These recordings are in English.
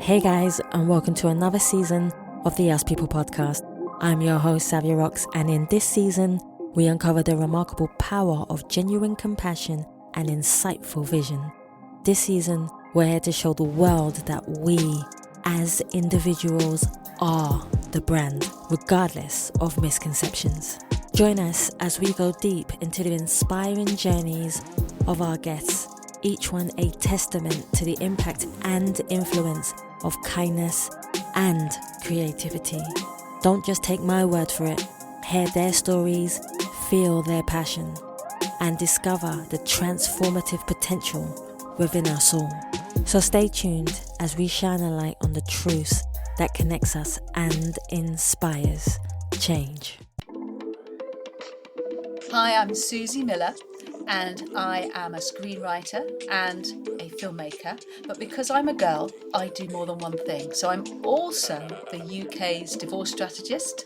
Hey guys, and welcome to another season of the Ask People podcast. I'm your host, Savia Rocks, and in this season, we uncover the remarkable power of genuine compassion and insightful vision. This season, we're here to show the world that we, as individuals, are the brand, regardless of misconceptions. Join us as we go deep into the inspiring journeys of our guests, each one a testament to the impact and influence of kindness and creativity. Don't just take my word for it. Hear their stories, feel their passion, and discover the transformative potential within us all. So stay tuned as we shine a light on the truths that connects us and inspires change. Hi, I'm Suzy Miller, and I am a screenwriter and a filmmaker. But because I'm a girl, I do more than one thing. So I'm also the UK's divorce strategist,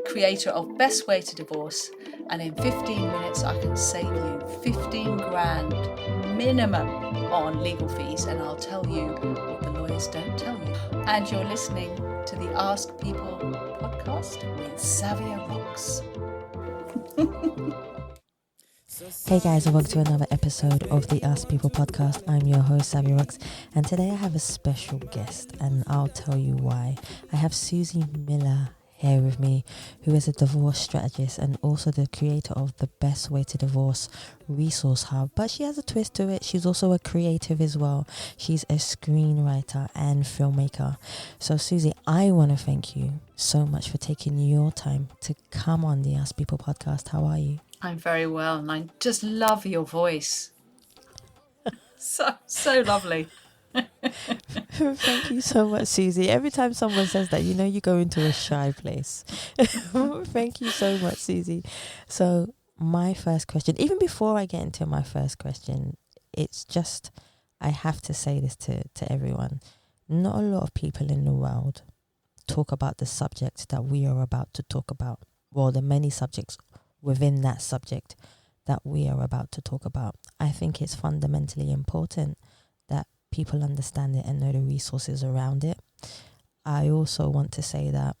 creator of Best Way to Divorce, and in 15 minutes I can save you 15 grand minimum on legal fees, and I'll tell you what the lawyers don't tell you. And you're listening to the Ask People podcast with Savia Rocks. Hey guys, and welcome to another episode of the Ask People podcast. I'm your host, Savia Rocks, and today I have a special guest, and I'll tell you why. I have Suzy Miller here with me, who is a divorce strategist and also the creator of the Best Way to Divorce resource hub. But she has a twist to it. She's also a creative as well. She's a screenwriter and filmmaker. So Suzy, I want to thank you so much for taking your time to come on the Ask People podcast. How are you? I'm very well, and I just love your voice. So lovely. Thank you so much, Suzy. Every time someone says that, you go into a shy place. Thank you so much, Suzy. So my first question, even before I get into my first question, it's just, I have to say this to everyone. Not a lot of people in the world talk about the subject that we are about to talk about. Well, the many subjects within that subject that we are about to talk about. I think it's fundamentally important that people understand it and know the resources around it. I also want to say that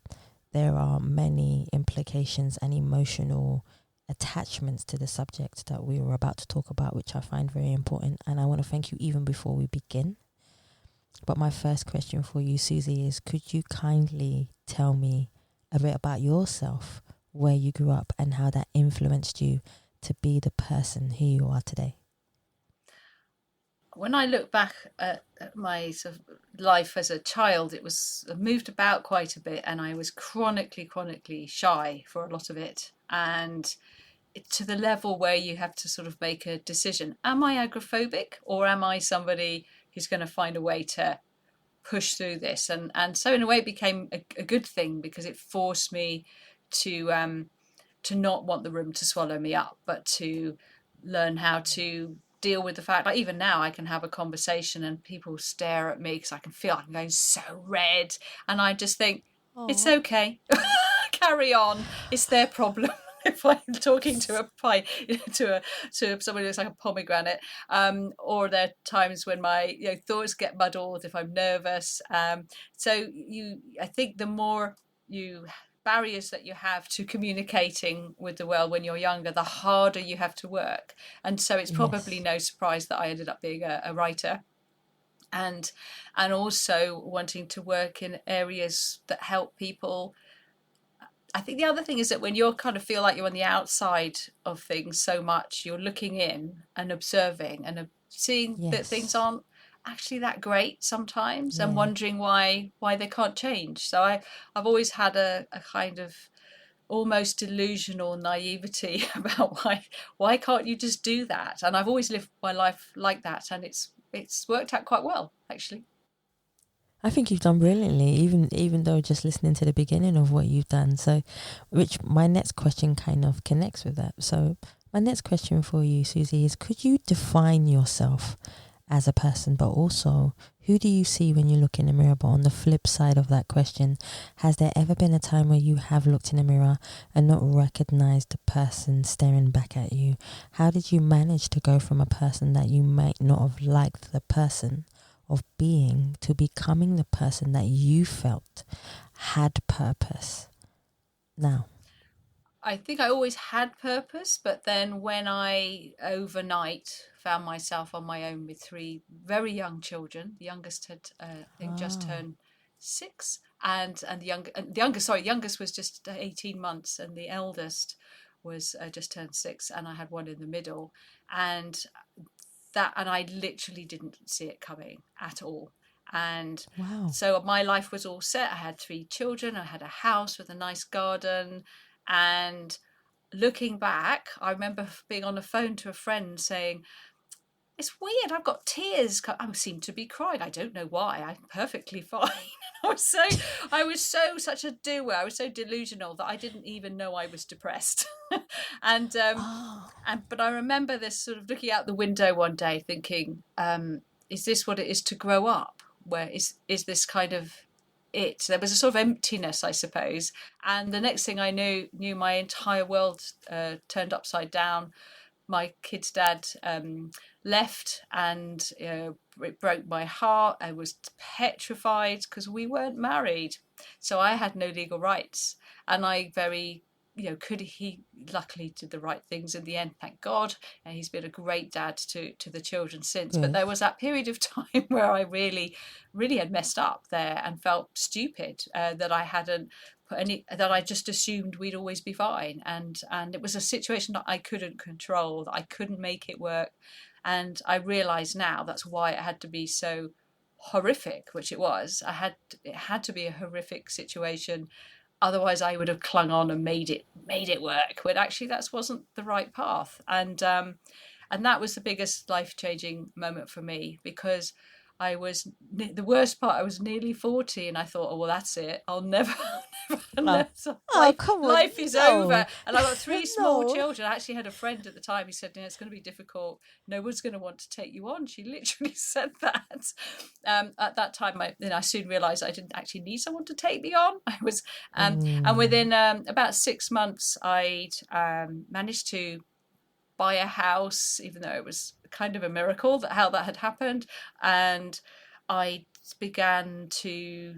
there are many implications and emotional attachments to the subject that we were about to talk about, which I find very important. And I want to thank you even before we begin. But my first question for you, Suzy, is could you kindly tell me a bit about yourself, where you grew up and how that influenced you to be the person who you are today? When I look back at my sort of life as a child, I moved about quite a bit, and I was chronically shy for a lot of it. And to the level where you have to sort of make a decision. Am I agoraphobic, or am I somebody who's going to find a way to push through this? And so in a way it became a good thing, because it forced me to not want the room to swallow me up, but to learn how to deal with the fact, like even now I can have a conversation and people stare at me because I can feel I'm going so red, and I just think, Aww. It's okay. Carry on. It's their problem. If I'm talking to a pie, to somebody who looks like a pomegranate, or there are times when my thoughts get muddled if I'm nervous. I think the more barriers that you have to communicating with the world when you're younger, the harder you have to work. And so it's probably no surprise that I ended up being a writer, and also wanting to work in areas that help people. I think the other thing is that when you kind of feel like you're on the outside of things so much, you're looking in and observing and seeing that things aren't actually that great sometimes, and wondering why they can't change. So I've always had a kind of almost delusional naivety about why can't you just do that? And I've always lived my life like that, and it's worked out quite well, actually. I think you've done brilliantly, even though just listening to the beginning of what you've done. So, which my next question kind of connects with that. So my next question for you, Suzy, is could you define yourself as a person, but also who do you see when you look in the mirror? But on the flip side of that question, has there ever been a time where you have looked in the mirror and not recognized the person staring back at you? How did you manage to go from a person that you might not have liked the person of being to becoming the person that you felt had purpose now? I think I always had purpose, but then when I overnight found myself on my own with three very young children, the youngest had I think just Ah, turned 6, and the youngest was just 18 months, and the eldest was just turned 6, and I had one in the middle, and and I literally didn't see it coming at all. And wow. so my life was all set. I had 3 children. I had a house with a nice garden, and looking back, I remember being on the phone to a friend saying, "It's weird. I've got tears. I seem to be crying. I don't know why. I'm perfectly fine." I was so such a doer. I was so delusional that I didn't even know I was depressed. and Oh, but I remember this sort of looking out the window one day, thinking, "Is this what it is to grow up? Where is this kind of it?" There was a sort of emptiness, I suppose. And the next thing I knew my entire world turned upside down. My kid's dad left, and it broke my heart. I was petrified because we weren't married, so I had no legal rights, and I very could he luckily did the right things in the end, thank God, and he's been a great dad to the children since. But good. there was that period of time where I really had messed up there and felt stupid that I hadn't that I just assumed we'd always be fine, and it was a situation that I couldn't control, that I couldn't make it work. And I realize now that's why it had to be so horrific, which it had to be a horrific situation, otherwise I would have clung on and made it work, but actually that wasn't the right path. And that was the biggest life-changing moment for me, because I was the worst part. I was nearly 40, and I thought, oh well, that's it. I'll never, Oh, never oh, come on. life is No. over. And I've got 3 small No. children. I actually had a friend at the time who said, it's going to be difficult. No one's going to want to take you on. She literally said that. At that time, I soon realised I didn't actually need someone to take me on. And Mm, within about 6 months, I'd managed to buy a house, even though it was kind of a miracle how that had happened. And I began to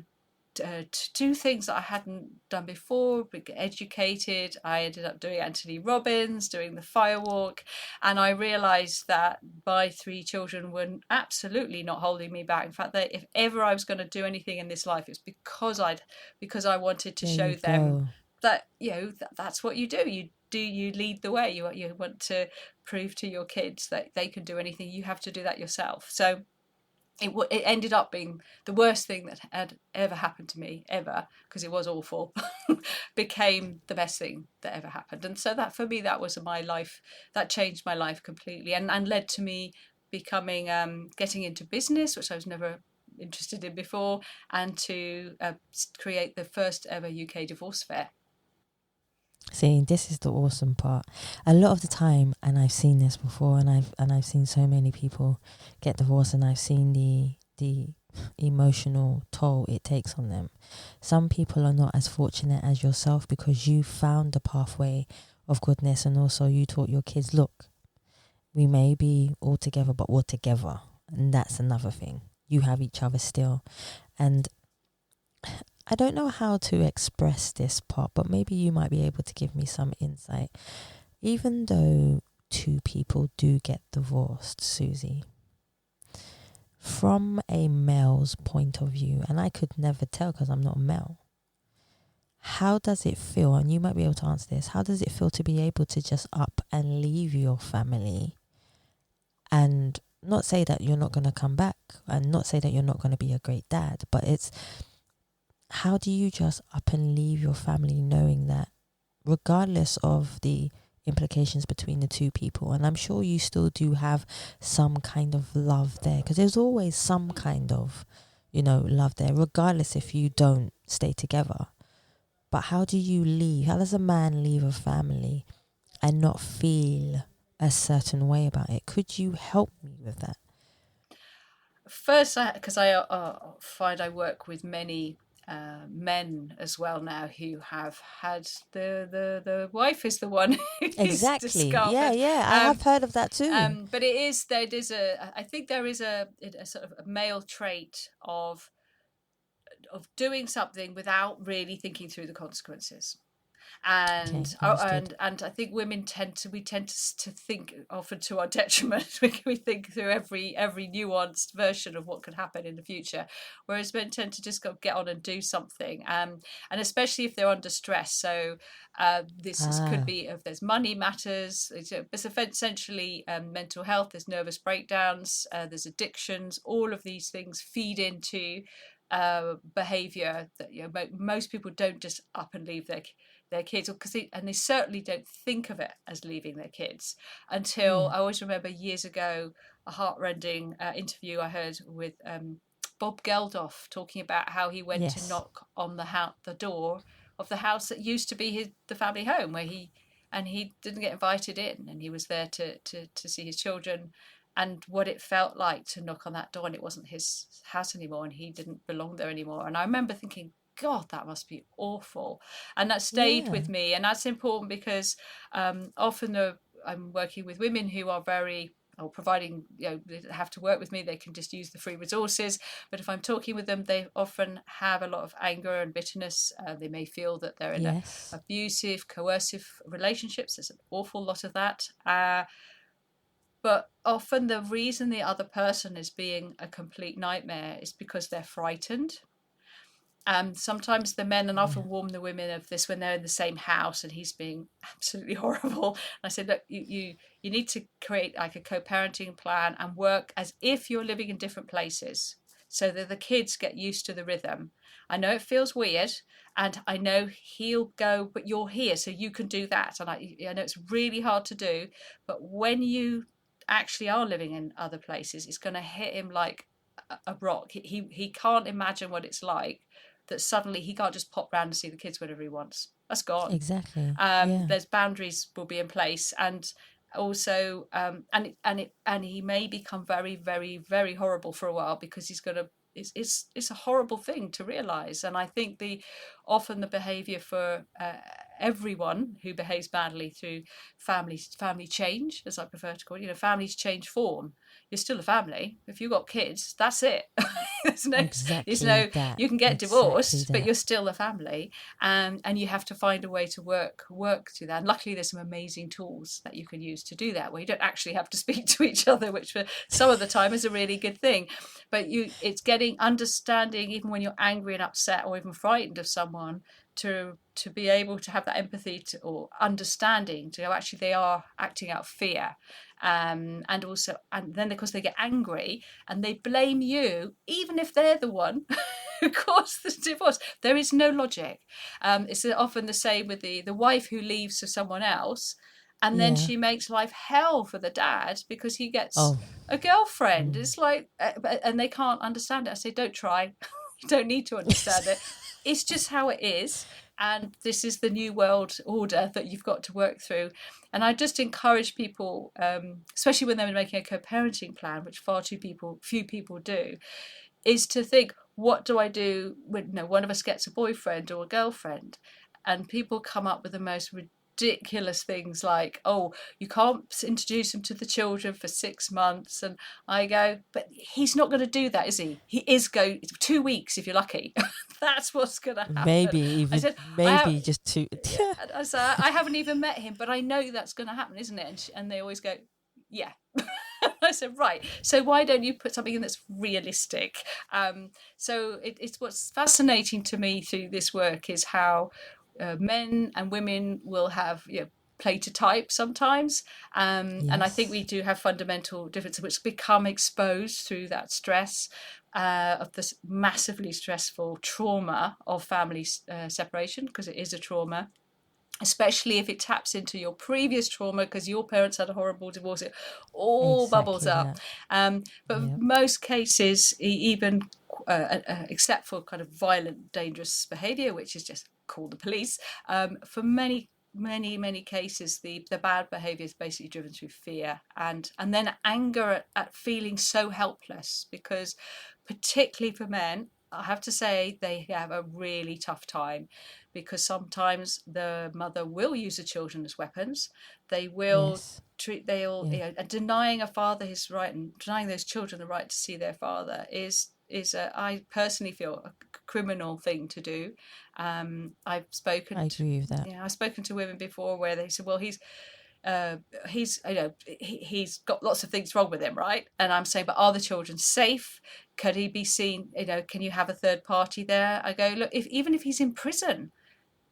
do things that I hadn't done before, get educated. I ended up doing Anthony Robbins, doing the firewalk, and I realised that my 3 children were absolutely not holding me back. In fact, that if ever I was going to do anything in this life, it's because I wanted to there show you them go. that that's what you do. You lead the way. You want to prove to your kids that they can do anything. You have to do that yourself. So it ended up being the worst thing that had ever happened to me ever, because it was awful, became the best thing that ever happened. And so that, for me, that was my life. That changed my life completely, and led to me becoming getting into business, which I was never interested in before, and to create the first ever UK divorce fair. See, this is the awesome part. A lot of the time, and I've seen this before, and I've seen so many people get divorced, and I've seen the emotional toll it takes on them. Some people are not as fortunate as yourself because you found the pathway of goodness, and also you taught your kids, look, we may be all together, but we're together, and that's another thing. You have each other still, and I don't know how to express this part, but maybe you might be able to give me some insight. Even though two people do get divorced, Suzy, from a male's point of view, and I could never tell because I'm not a male, how does it feel? And you might be able to answer this. How does it feel to be able to just up and leave your family and not say that you're not going to come back and not say that you're not going to be a great dad, but it's, how do you just up and leave your family knowing that regardless of the implications between the two people, and I'm sure you still do have some kind of love there, because there's always some kind of, love there, regardless if you don't stay together. But how do you leave? How does a man leave a family and not feel a certain way about it? Could you help me with that? First, because I find I work with many men as well now who have had the wife is the one who's Exactly. Yeah, discovered. yeah. I have heard of that too. But I think there is a sort of a male trait of doing something without really thinking through the consequences. Okay, And understood. and I think women tend to think, often to our detriment. We think through every nuanced version of what could happen in the future, whereas men tend to just go get on and do something. And especially if they're under stress. So could Ah, be if there's money matters. It's essentially mental health. There's nervous breakdowns. There's addictions. All of these things feed into behavior that most people don't just up and leave their kids, because they certainly don't think of it as leaving their kids until I always remember years ago a heartrending interview I heard with Bob Geldof talking about how he went to yes. knock on the door of the house that used to be the family home where he didn't get invited in, and he was there to see his children, and what it felt like to knock on that door and it wasn't his house anymore and he didn't belong there anymore. And I remember thinking, God, that must be awful. And that stayed Yeah. with me. And that's important because often I'm working with women who are very, or providing, they have to work with me, they can just use the free resources. But if I'm talking with them, they often have a lot of anger and bitterness. They may feel that they're in Yes. abusive, coercive relationships. There's an awful lot of that. But often the reason the other person is being a complete nightmare is because they're frightened. Sometimes the men, and I Yeah. often warn the women of this when they're in the same house and he's being absolutely horrible. And I said, look, you need to create like a co-parenting plan and work as if you're living in different places so that the kids get used to the rhythm. I know it feels weird, and I know he'll go, but you're here, so you can do that. And I know it's really hard to do, but when you actually are living in other places, it's going to hit him like a rock. He can't imagine what it's like that suddenly he can't just pop round and see the kids whenever he wants. That's gone. Exactly. Yeah. There's boundaries will be in place, and also and he may become very, very, very horrible for a while because he's going to. It's a horrible thing to realize, and I think often the behaviour for everyone who behaves badly through family change, as I prefer to call it, families change form. You're still a family. If you've got kids, that's it. there's Exactly no that. You can get Exactly divorced, but that. you're still a family, and you have to find a way to work through that. And luckily, there's some amazing tools that you can use to do that, where you don't actually have to speak to each other, which for some of the time is a really good thing. But it's getting understanding, even when you're angry and upset or even frightened of someone, to be able to have that empathy or understanding to go, actually they are acting out of fear, and then because they get angry and they blame you, even if they're the one who caused the divorce. There is no logic. It's often the same with the wife who leaves for someone else, and then Yeah. she makes life hell for the dad because he gets Oh. a girlfriend. It's like, and they can't understand it. I say, don't try. You don't need to understand it. It's just how it is. And this is the new world order that you've got to work through. And I just encourage people, especially when they're making a co-parenting plan, which few people do, is to think, what do I do when one of us gets a boyfriend or a girlfriend? And people come up with the most ridiculous things like, oh, you can't introduce him to the children for 6 months. And I go, but he's not going to do that, is he? He is going 2 weeks if you're lucky. That's what's going to happen. Maybe I even said, maybe just two. I haven't even met him, but I know that's going to happen, isn't it? And they always go, yeah. I said, right, so why don't you put something in that's realistic? So it's what's fascinating to me through this work is how men and women will have play to type sometimes, and I think we Yes. do have fundamental differences which become exposed through that stress of this massively stressful trauma of family separation, because it is a trauma, especially if it taps into your previous trauma because your parents had a horrible divorce. It all bubbles Exactly up. that. But Yep. most cases, even except for kind of violent, dangerous behaviour, which is just call the police, for many cases the bad behaviour is basically driven through fear and then anger at feeling so helpless, because particularly for men, I have to say they have a really tough time, because sometimes the mother will use the children as weapons. They will Yes. they'll, Yeah. and denying a father his right, and denying those children the right to see their father is I personally feel a criminal thing to do. I've I spoken to, agree with that. yeah, I've spoken to women before where they said, well, uh, he's, he's got lots of things wrong with him, right? And I'm saying, but are the children safe? Could he be seen? Can you have a third party there? I go, look, if even if he's in prison,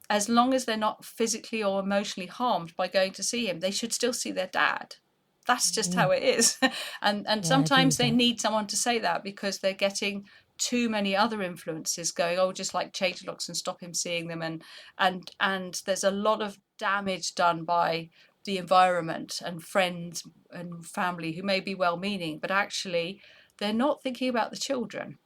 as long as they're not physically or emotionally harmed by going to see him, they should still see their dad. That's just Yeah. how it is. And Yeah, I agree sometimes with they that. need someone to say that, because they're getting too many other influences going, oh, just like change locks and stop him seeing them. And there's a lot of damage done by the environment and friends and family who may be well meaning, but actually they're not thinking about the children.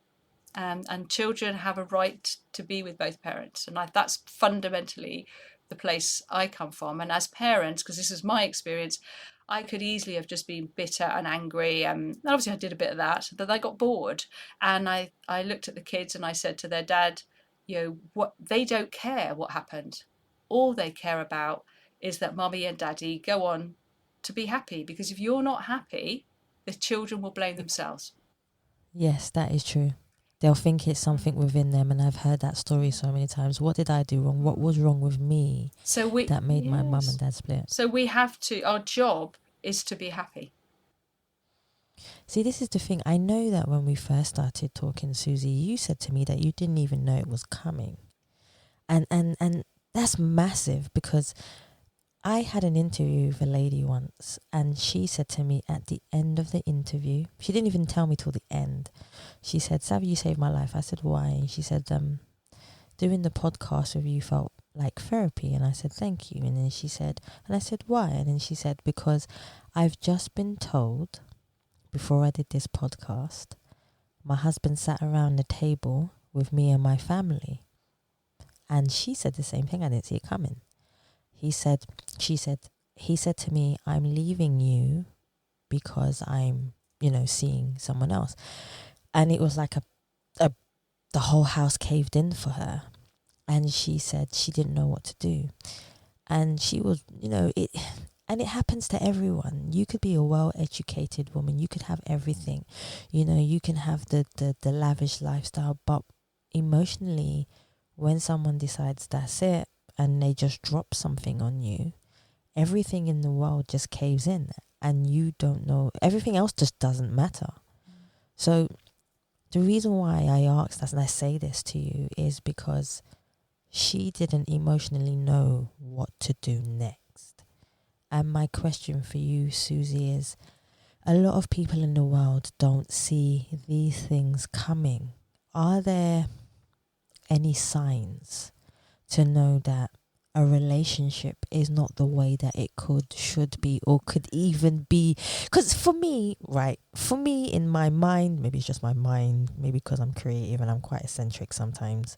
And children have a right to be with both parents, and that's fundamentally the place I come from. And as parents, because this is my experience, I could easily have just been bitter and angry. And obviously I did a bit of that, but I got bored, and I looked at the kids and I said to their dad, what, they don't care what happened. All they care about is that mummy and daddy go on to be happy, because if you're not happy, the children will blame themselves. Yes, that is true. They'll think it's something within them, and I've heard that story so many times. What did I do wrong? What was wrong with me So we, that made my mum and yes. dad split? So we have to, our job is to be happy. See, this is the thing. I know that when we first started talking, Susie, you said to me that you didn't even know it was coming. And that's massive, because I had an interview with a lady once, and she said to me at the end of the interview, she didn't even tell me till the end. She said, Savvy, you saved my life. I said, why? And she said, doing the podcast with you felt like therapy. And I said, thank you. And then she said, and I said, why? And then she said, because I've just been told before I did this podcast, my husband sat around the table with me and my family. And she said the same thing. I didn't see it coming. He said, she said, he said to me, I'm leaving you because I'm, seeing someone else. And it was like the whole house caved in for her. And she said she didn't know what to do. And she was, and it happens to everyone. You could be a well-educated woman. You could have everything. You can have the lavish lifestyle. But emotionally, when someone decides that's it and they just drop something on you, everything in the world just caves in. And you don't know. Everything else just doesn't matter. So the reason why I asked us and I say this to you is because she didn't emotionally know what to do next. And my question for you, Susie, is a lot of people in the world don't see these things coming. Are there any signs to know that a relationship is not the way that it should be, or could even be? Because for me, in my mind, maybe it's just my mind, maybe because I'm creative and I'm quite eccentric sometimes,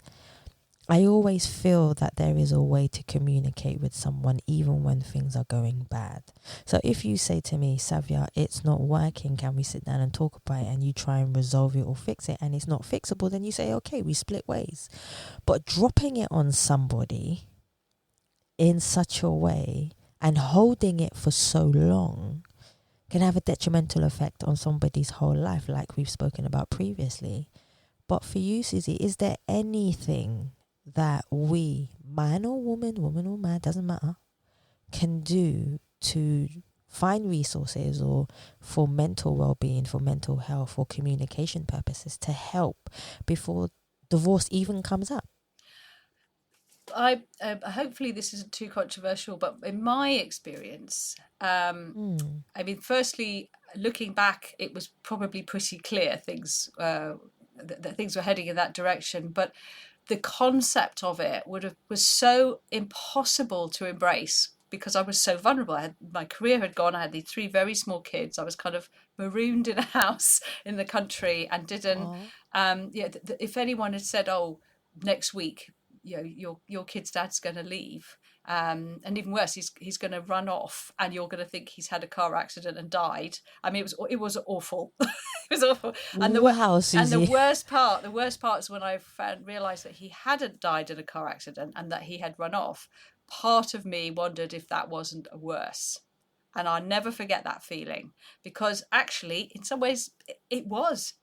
I always feel that there is a way to communicate with someone even when things are going bad. So if you say to me, Savia, it's not working, can we sit down and talk about it? And you try and resolve it or fix it, and it's not fixable, then you say, okay, we split ways. But dropping it on somebody in such a way and holding it for so long can have a detrimental effect on somebody's whole life, like we've spoken about previously. But for you, Susie, is there anything that we, man or woman or man, doesn't matter, can do to find resources or for mental well-being, for mental health, or communication purposes to help before divorce even comes up? I hopefully this isn't too controversial, but in my experience, I mean, firstly, looking back, it was probably pretty clear that things were heading in that direction. But the concept of it was so impossible to embrace, because I was so vulnerable. My career had gone. I had these three very small kids. I was kind of marooned in a house in the country and didn't. Oh, If anyone had said, "Oh, next week, your kid's dad's going to leave," And even worse, he's going to run off, and you're going to think he's had a car accident and died. I mean, it was awful. It was awful. And Wow, Suzy. the worst part is when I realised that he hadn't died in a car accident and that he had run off. Part of me wondered if that wasn't worse. And I'll never forget that feeling, because actually, in some ways, it was,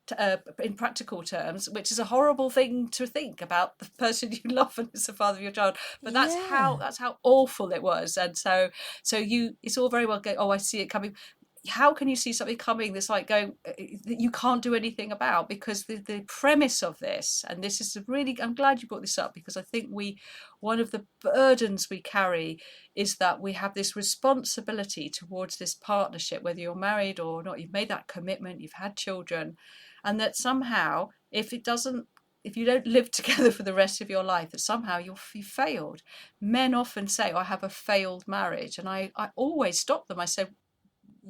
in practical terms, which is a horrible thing to think about the person you love and is the father of your child. But that's how awful it was. And so it's all very well going, oh, I see it coming. How can you see something coming that's like going, that you can't do anything about? Because the premise of this, and this is really, I'm glad you brought this up, because I think one of the burdens we carry is that we have this responsibility towards this partnership, whether you're married or not, you've made that commitment, you've had children, and that somehow if you don't live together for the rest of your life, that somehow you failed. Men often say, oh, I have a failed marriage, and I always stop them. I say,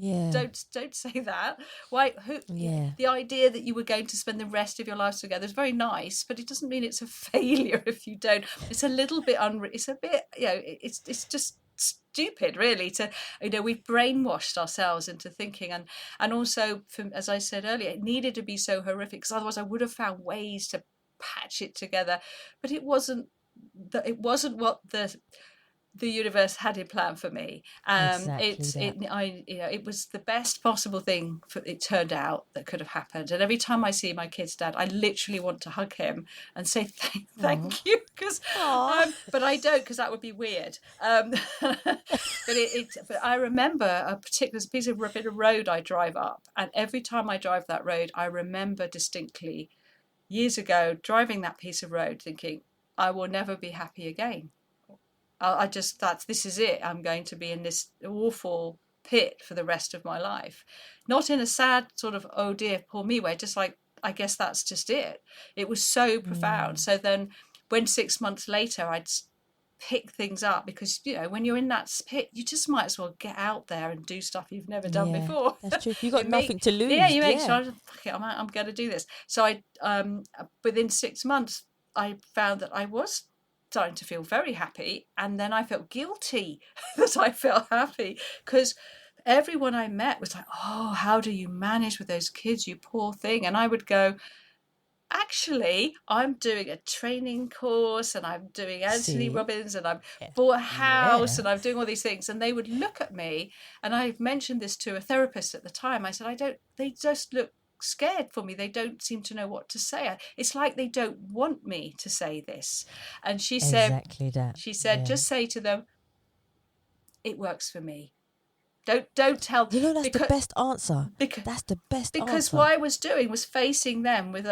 don't say that. Why? The idea that you were going to spend the rest of your lives together is very nice, but it doesn't mean it's a failure if you don't. It's a little bit it's a bit, it's just stupid, really. We've brainwashed ourselves into thinking, and also, as I said earlier, it needed to be so horrific, because otherwise I would have found ways to patch it together. But it wasn't what the universe had in plan for me. It was the best possible thing it turned out that could have happened. And every time I see my kid's dad, I literally want to hug him and say thank you, because but I don't, because that would be weird. But I remember there's a bit of road I drive up, and every time I drive that road, I remember distinctly years ago driving that piece of road thinking, I will never be happy again. This is it. I'm going to be in this awful pit for the rest of my life. Not in a sad sort of, oh dear, poor me way, just like, I guess that's just it. It was so profound. So then when 6 months later I'd pick things up, because, when you're in that pit, you just might as well get out there and do stuff you've never done before. That's true. You got nothing to lose. You make sure, I'm going to do this. So within 6 months, I found that I was starting to feel very happy, and then I felt guilty that I felt happy, because everyone I met was like, oh, how do you manage with those kids, you poor thing? And I would go, actually, I'm doing a training course, and I'm doing Anthony Robbins, and I've bought a house, and I'm doing all these things. And they would look at me, and I mentioned this to a therapist at the time. I said, they just look scared for me. They don't seem to know what to say. It's like they don't want me to say this. And she said, exactly that. She said, just say to them, it works for me. Don't tell them. That's the best answer. That's the best answer. Because what I was doing was facing them with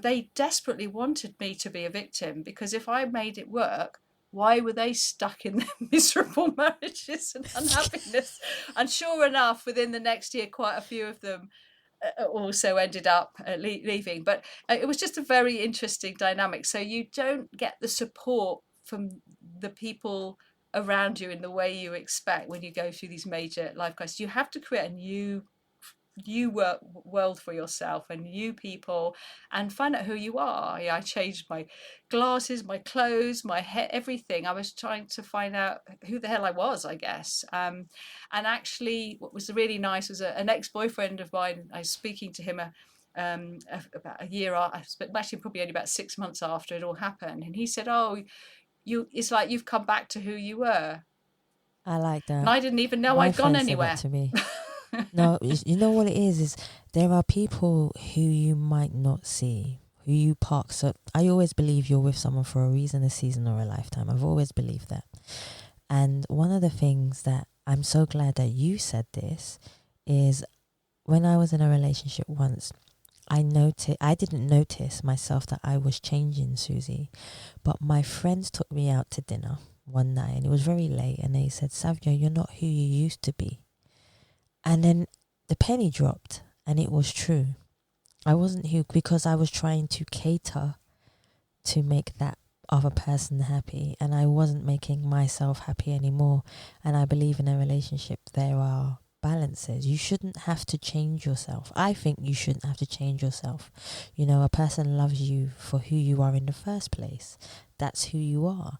they desperately wanted me to be a victim, because if I made it work, why were they stuck in their miserable marriages and unhappiness? And sure enough, within the next year, quite a few of them also ended up leaving. But it was just a very interesting dynamic. So you don't get the support from the people around you in the way you expect when you go through these major life crises. You have to create a new world for yourself and new people, and find out who you are. I changed my glasses, my clothes, my hair, everything. I was trying to find out who the hell I was, I guess. And actually, what was really nice was an ex-boyfriend of mine. I was speaking to him about a year after, actually probably only about 6 months after it all happened, and he said, "Oh, it's like you've come back to who you were." I like that. And I didn't even know I'd gone anywhere. To me. No, you know what it is there are people who you might not see, who you park. So I always believe you're with someone for a reason, a season, or a lifetime. I've always believed that. And one of the things that I'm so glad that you said this is, when I was in a relationship once, I didn't notice myself that I was changing, Suzy, but my friends took me out to dinner one night, and it was very late, and they said, Savia, you're not who you used to be. And then the penny dropped, and it was true. I wasn't who, because I was trying to cater to make that other person happy, and I wasn't making myself happy anymore. And I believe in a relationship there are balances. You shouldn't have to change yourself. I think you shouldn't have to change yourself. A person loves you for who you are in the first place. That's who you are.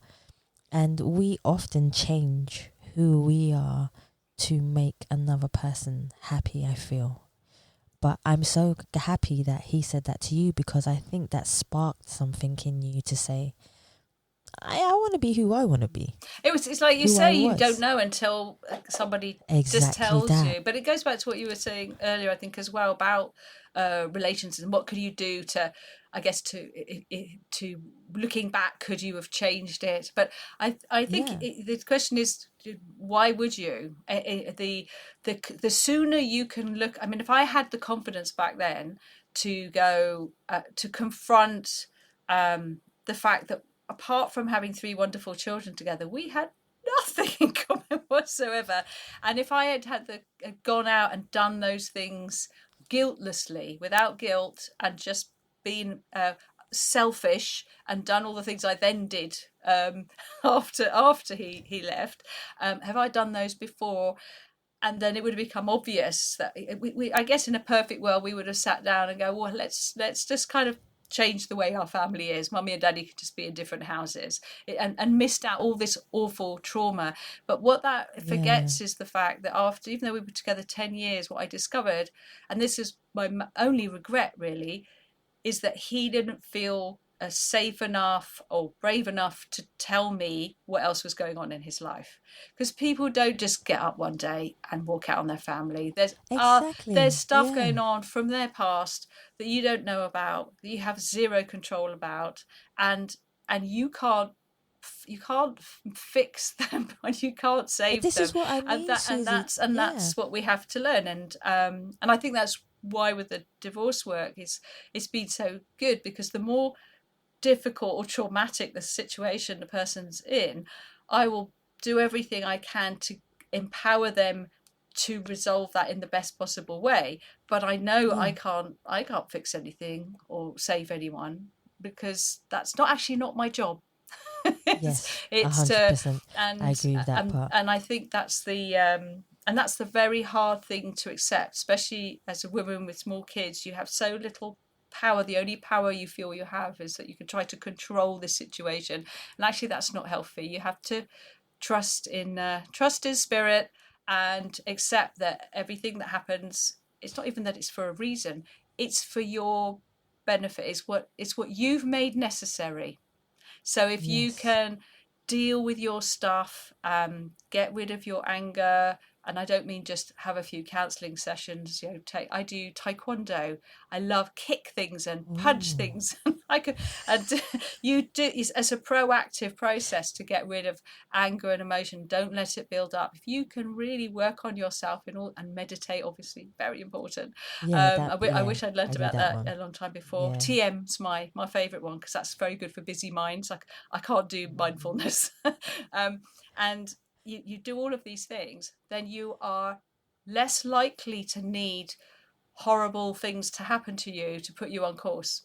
And we often change who we are to make another person happy, I feel. But I'm so happy that he said that to you, because I think that sparked something in you to say, I want to be who I want to be. It's like you Who I say, you don't was. know until somebody just Exactly tells that. you. But it goes back to what you were saying earlier, I think, as well, about relations and what could you do to, I guess, to looking back, could you have changed it? But I think Yeah. the question is, why would you? The sooner you can look. I mean, if I had the confidence back then to go to confront the fact that apart from having three wonderful children together, we had nothing in common whatsoever. And if I had gone out and done those things guiltlessly, without guilt, and just been selfish and done all the things I then did after he left, have I done those before? And then it would have become obvious that I guess in a perfect world we would have sat down and go, well, let's just kind of change the way our family is. Mummy and Daddy could just be in different houses, and missed out all this awful trauma. But what that Yeah. forgets is the fact that after, even though we were together 10 years, what I discovered, and this is my only regret really, is that he didn't feel safe enough or brave enough to tell me what else was going on in his life. Because people don't just get up one day and walk out on their family. There's Exactly. stuff Yeah. going on from their past that you don't know about, that you have zero control about, and you can't fix them and you can't save This them. is what I and mean, that and Susie. that's Yeah. that's what we have to learn. And I think that's why with the divorce work it's been so good, because the more difficult or traumatic the situation the person's in, I will do everything I can to empower them to resolve that in the best possible way. But I know Yeah. I can't fix anything or save anyone, because that's not actually not my job. it's Yes. it's to 100%. I and agree with that and part. and I think that's the very hard thing to accept, especially as a woman with small kids. You have so little power. The only power you feel you have is that you can try to control the situation, and actually that's not healthy. You have to trust in spirit, and accept that everything that happens, it's not even that it's for a reason, it's for your benefit. It's what you've made necessary. So if you Yes. can deal with your stuff, get rid of your anger, and I don't mean just have a few counselling sessions. I do taekwondo. I love kick things and punch Oh, things. I could, and you do as a proactive process to get rid of anger and emotion. Don't let it build up. If you can really work on yourself and meditate, obviously very important. yeah. I Yeah. wish I'd learnt I do about that that one. a long time before. Yeah. TM's my favourite one, because that's very good for busy minds. Like I can't do mindfulness, and you do all of these things, then you are less likely to need horrible things to happen to you to put you on course,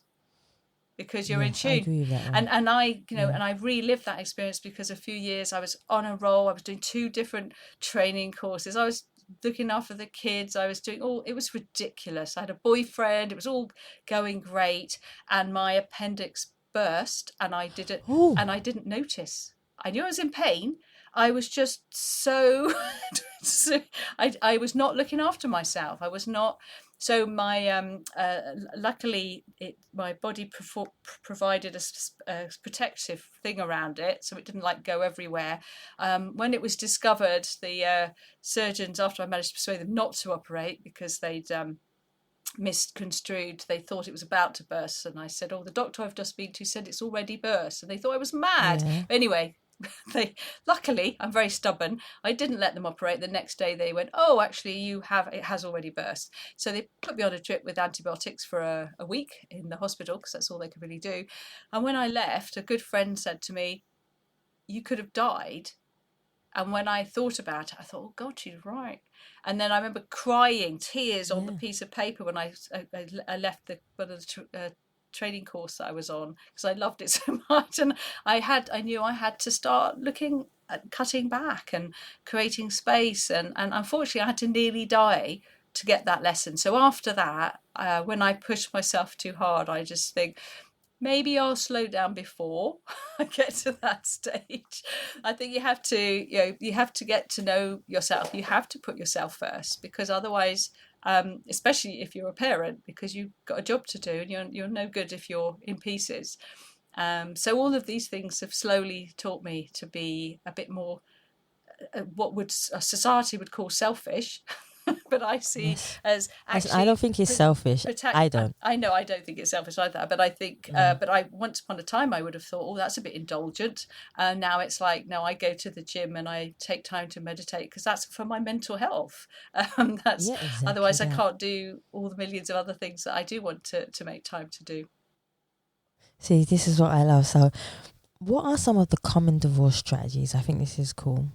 because you're in Yes. I tune. agree with that one. And I Yeah. and I relived that experience, because a few years I was on a roll. I was doing two different training courses. I was looking after the kids. I was doing all, it was ridiculous. I had a boyfriend. It was all going great, and my appendix burst, and Oh, I didn't notice. I knew I was in pain. I was just so, I was not looking after myself. I was not. So my luckily my body provided a protective thing around it, so it didn't like go everywhere. When it was discovered, the surgeons, after I managed to persuade them not to operate because they'd misconstrued, they thought it was about to burst, and I said, oh, the doctor I've just been to said it's already burst, and they thought I was mad. yeah. Anyway, they, luckily, I'm very stubborn, I didn't let them operate. The next day they went, oh, actually it has already burst. So they put me on a trip with antibiotics for a week in the hospital, because that's all they could really do. And when I left, a good friend said to me, you could have died. And when I thought about it, I thought, oh God, she's right. And then I remember crying, tears on the Yeah. piece of paper when I left one of the training course that I was on, because I loved it so much. And I knew I had to start looking at cutting back and creating space. And unfortunately, I had to nearly die to get that lesson. So after that, when I push myself too hard, I just think, maybe I'll slow down before I get to that stage. I think you have to, you have to get to know yourself. You have to put yourself first, because otherwise, especially if you're a parent, because you've got a job to do and you're no good if you're in pieces. So all of these things have slowly taught me to be a bit more what would a society would call selfish, but I see Yes. as I don't actually think it's selfish. protect. I don't. I know I don't think it's selfish either, but I think, No. but I once upon a time I would have thought, oh, that's a bit indulgent. Now it's like, no, I go to the gym and I take time to meditate because that's for my mental health. That's Yeah, exactly otherwise I that. can't do all the millions of other things that I do want to make time to do. See, this is what I love. So, what are some of the common divorce strategies? I think this is cool.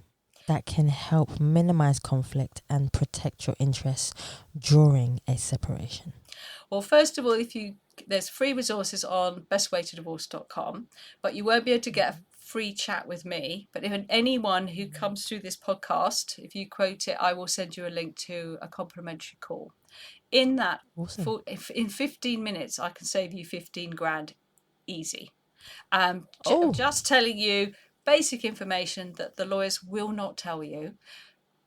That can help minimize conflict and protect your interests during a separation. Well, first of all, there's free resources on bestwaytodivorce.com, but you won't be able to get a free chat with me. But if anyone who comes through this podcast, if you quote it, I will send you a link to a complimentary call. In that, Awesome. in 15 minutes, I can save you 15 grand easy. Oh, Just telling you basic information that the lawyers will not tell you,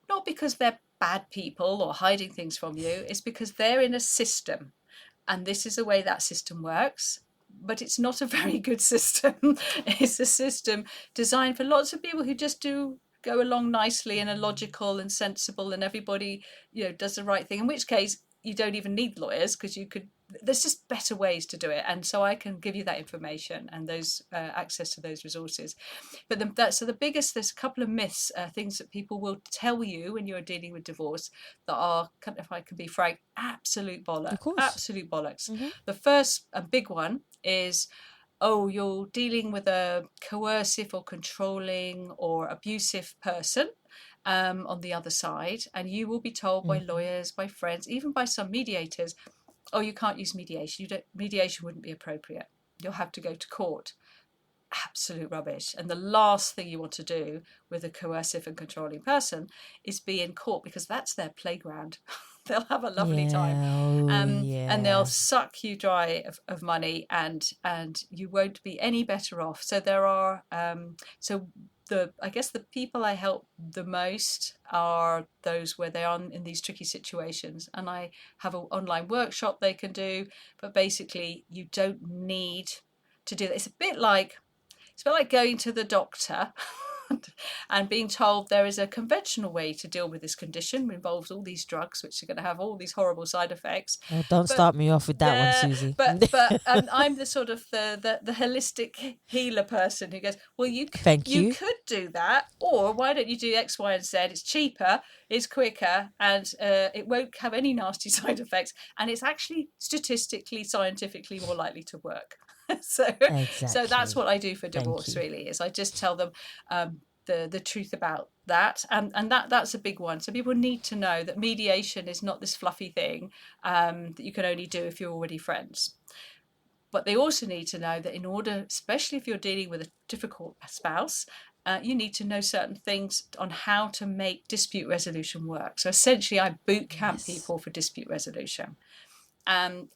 not because they're bad people or hiding things from you, it's because they're in a system, and this is the way that system works. But it's not a very good system. It's a system designed for lots of people who just do go along nicely and are logical and sensible, and everybody, does the right thing, in which case you don't even need lawyers, because there's just better ways to do it. And so I can give you that information and those access to those resources. But there's a couple of myths, things that people will tell you when you're dealing with divorce that are, if I can be frank, absolute bollocks. of course. Absolute bollocks. Mm-hmm. The first big one is, oh, you're dealing with a coercive or controlling or abusive person on the other side, and you will be told by lawyers, by friends, even by some mediators, oh, you can't use mediation. Mediation wouldn't be appropriate. You'll have to go to court. Absolute rubbish. And the last thing you want to do with a coercive and controlling person is be in court, because that's their playground. They'll have a lovely time, and they'll suck you dry of money, and you won't be any better off. So there are I guess the people I help the most are those where they are in these tricky situations, and I have an online workshop they can do. But basically, you don't need to do that. It's a bit like going to the doctor and being told there is a conventional way to deal with this condition, involves all these drugs which are going to have all these horrible side effects. Oh, don't start me off with that one, Suzy. But I'm the sort of the holistic healer person who goes, well, you could do that, or why don't you do X, Y, and Z? It's cheaper, it's quicker, and it won't have any nasty side effects, and it's actually statistically, scientifically more likely to work. So that's what I do for divorce, really, is I just tell them the truth about that, and that's a big one. So people need to know that mediation is not this fluffy thing that you can only do if you're already friends. But they also need to know that in order, especially if you're dealing with a difficult spouse, you need to know certain things on how to make dispute resolution work. So essentially, I boot camp people for dispute resolution, and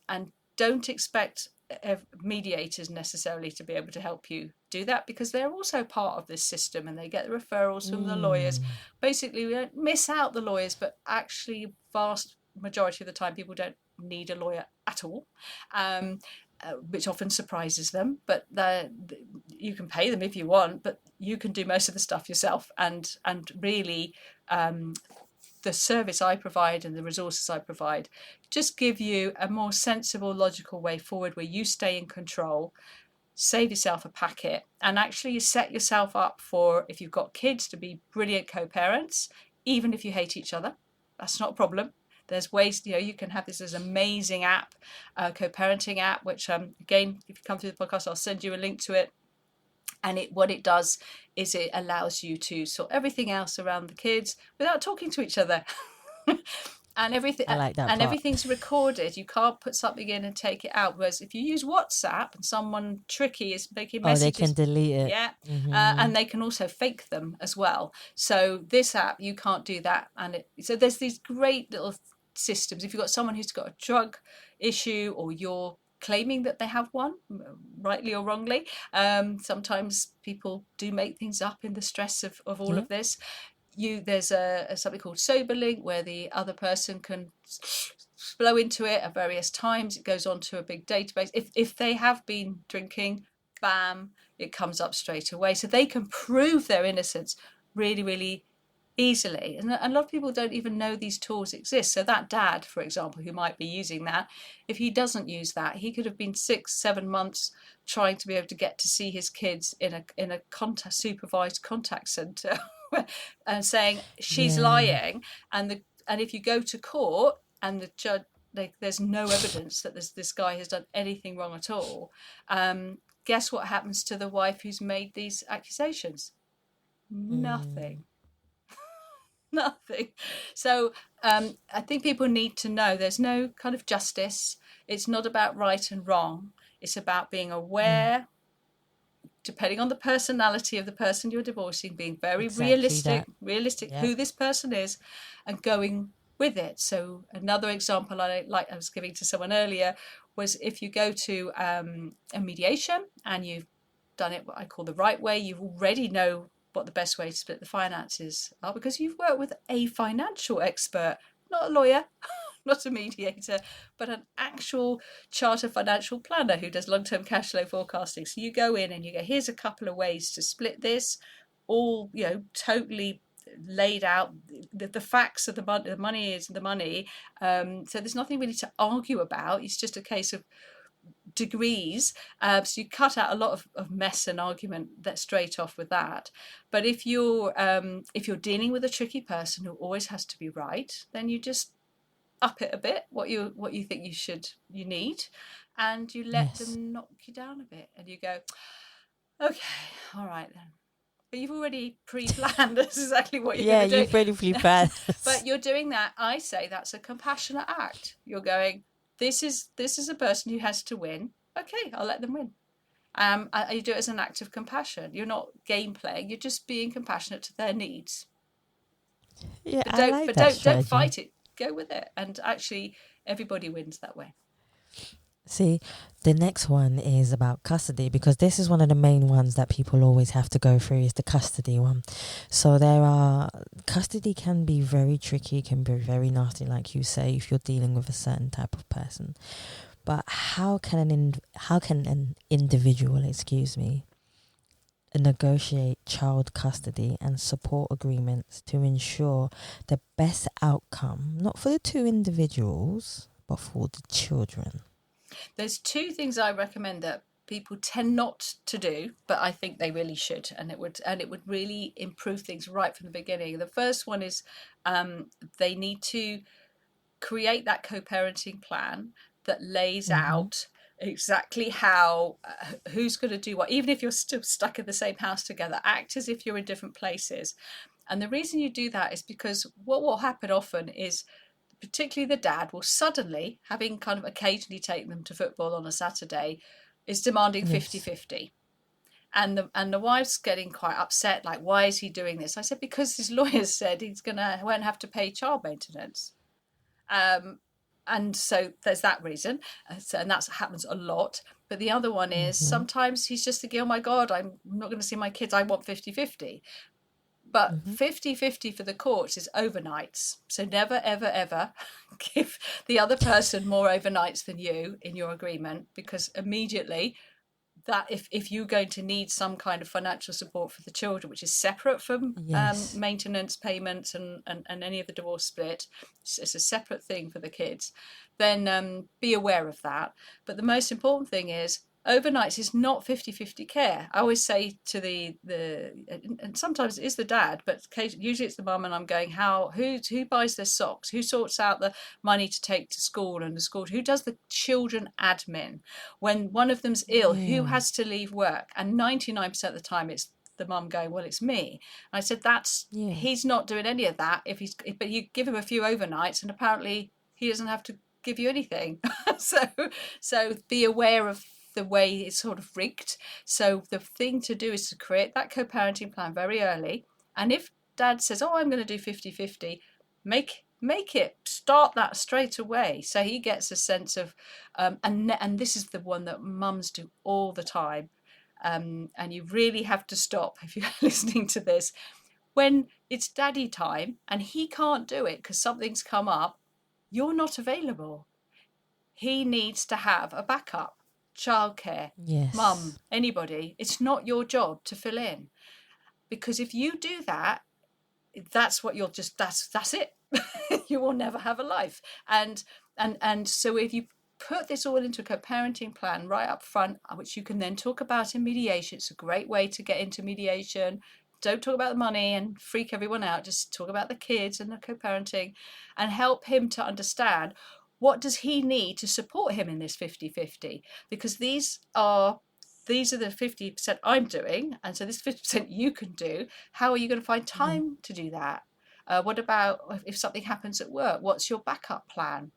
don't expect mediators necessarily to be able to help you do that, because they're also part of this system and they get the referrals from the lawyers. Basically, we don't miss out the lawyers, but actually vast majority of the time people don't need a lawyer at all, which often surprises them. But you can pay them if you want, but you can do most of the stuff yourself, and really the service I provide and the resources I provide just give you a more sensible, logical way forward where you stay in control, save yourself a packet, and actually you set yourself up for, if you've got kids, to be brilliant co-parents, even if you hate each other. That's not a problem. There's ways, you can have this as amazing app, co-parenting app, which again, if you come through the podcast, I'll send you a link to it. And what it does is it allows you to sort everything else around the kids without talking to each other. And everything, I like that and part. everything's recorded. You can't put something in and take it out. Whereas if you use WhatsApp and someone tricky is making messages, they can delete it. Yeah, and they can also fake them as well. So this app, you can't do that. And so there's these great little systems. If you've got someone who's got a drug issue, or you're claiming that they have one, rightly or wrongly. Sometimes people do make things up in the stress of all of this. There's something called sober link, where the other person can flow into it at various times. It goes onto a big database. If they have been drinking, bam, it comes up straight away. So they can prove their innocence really, really easily. And a lot of people don't even know these tools exist. So that dad, for example, who might be using that, if he doesn't use that, he could have been 6-7 months trying to be able to get to see his kids in a supervised contact center and saying she's lying. And if you go to court and the judge, there's no evidence that this guy has done anything wrong at all, guess what happens to the wife who's made these accusations? Nothing. Nothing. So I think people need to know there's no kind of justice. It's not about right and wrong. It's about being aware, depending on the personality of the person you're divorcing, being very realistic who this person is, and going with it. So another example I was giving to someone earlier was, if you go to a mediation and you've done it what I call the right way, you already know what the best way to split the finances are, because you've worked with a financial expert, not a lawyer, not a mediator, but an actual chartered financial planner who does long-term cash flow forecasting. So you go in and you go, here's a couple of ways to split this, all totally laid out. The facts of the money is the money. So there's nothing really to argue about. It's just a case of degrees. So you cut out a lot of mess and argument that straight off with that. But if you're dealing with a tricky person who always has to be right, then you just up it a bit, what you think you need, and you let them knock you down a bit, and you go, okay, all right then. But you've already pre-planned that's exactly what you're going to do. Yeah, you've already pre-planned. But you're doing that. I say that's a compassionate act. You're going, this is a person who has to win. Okay, I'll let them win. You do it as an act of compassion. You're not game playing. You're just being compassionate to their needs. Yeah, but don't fight it. Go with it, and actually everybody wins that way. See, the next one is about custody, because this is one of the main ones that people always have to go through, is the custody one. So custody can be very tricky, can be very nasty, like you say, if you're dealing with a certain type of person. But how can an individual, negotiate child custody and support agreements to ensure the best outcome, not for the two individuals, but for the children? There's two things I recommend that people tend not to do, but I think they really should, and it would really improve things right from the beginning. The first one is they need to create that co-parenting plan that lays out exactly how who's going to do what, even if you're still stuck in the same house together. Act as if you're in different places. And the reason you do that is because what will happen often is, particularly the dad will suddenly, having kind of occasionally taken them to football on a Saturday, is demanding 50-50. And the wife's getting quite upset, like, why is he doing this? I said, because his lawyer said won't have to pay child maintenance. And so there's that reason, and that happens a lot. But the other one is sometimes he's just thinking, oh my God, I'm not going to see my kids, I want 50-50. But 50-50 for the courts is overnights. So never, ever, ever give the other person more overnights than you in your agreement, because immediately that if you're going to need some kind of financial support for the children, which is separate from maintenance payments and any of the divorce split, it's a separate thing for the kids, then be aware of that. But the most important thing is, overnights is not 50-50 care. I always say to the and sometimes it is the dad, but usually it's the mum, and I'm going, who buys their socks, who sorts out the money to take to school, and the school, who does the children admin when one of them's ill, who has to leave work? And 99% of the time it's the mum going, well, it's me. And I said, he's not doing any of that but you give him a few overnights and apparently he doesn't have to give you anything. so be aware of the way it's sort of rigged. So the thing to do is to create that co-parenting plan very early. And if dad says, oh, I'm going to do 50-50, make start that straight away, so he gets a sense of and this is the one that mums do all the time, and you really have to stop if you're listening to this. When it's daddy time and he can't do it because something's come up, you're not available. He needs to have a backup, childcare, mum, Yes. anybody. It's not your job to fill in, because if you do that, that's what you'll just that's it. You will never have a life. And so if you put this all into a co-parenting plan right up front, which you can then talk about in mediation, it's a great way to get into mediation. Don't talk about the money and freak everyone out, just talk about the kids and the co-parenting, and help him to understand what does he need to support him in this 50-50, because these are the 50% I'm doing, and so this 50% you can do. How are you going to find time to do that? What about if something happens at work? What's your backup plan?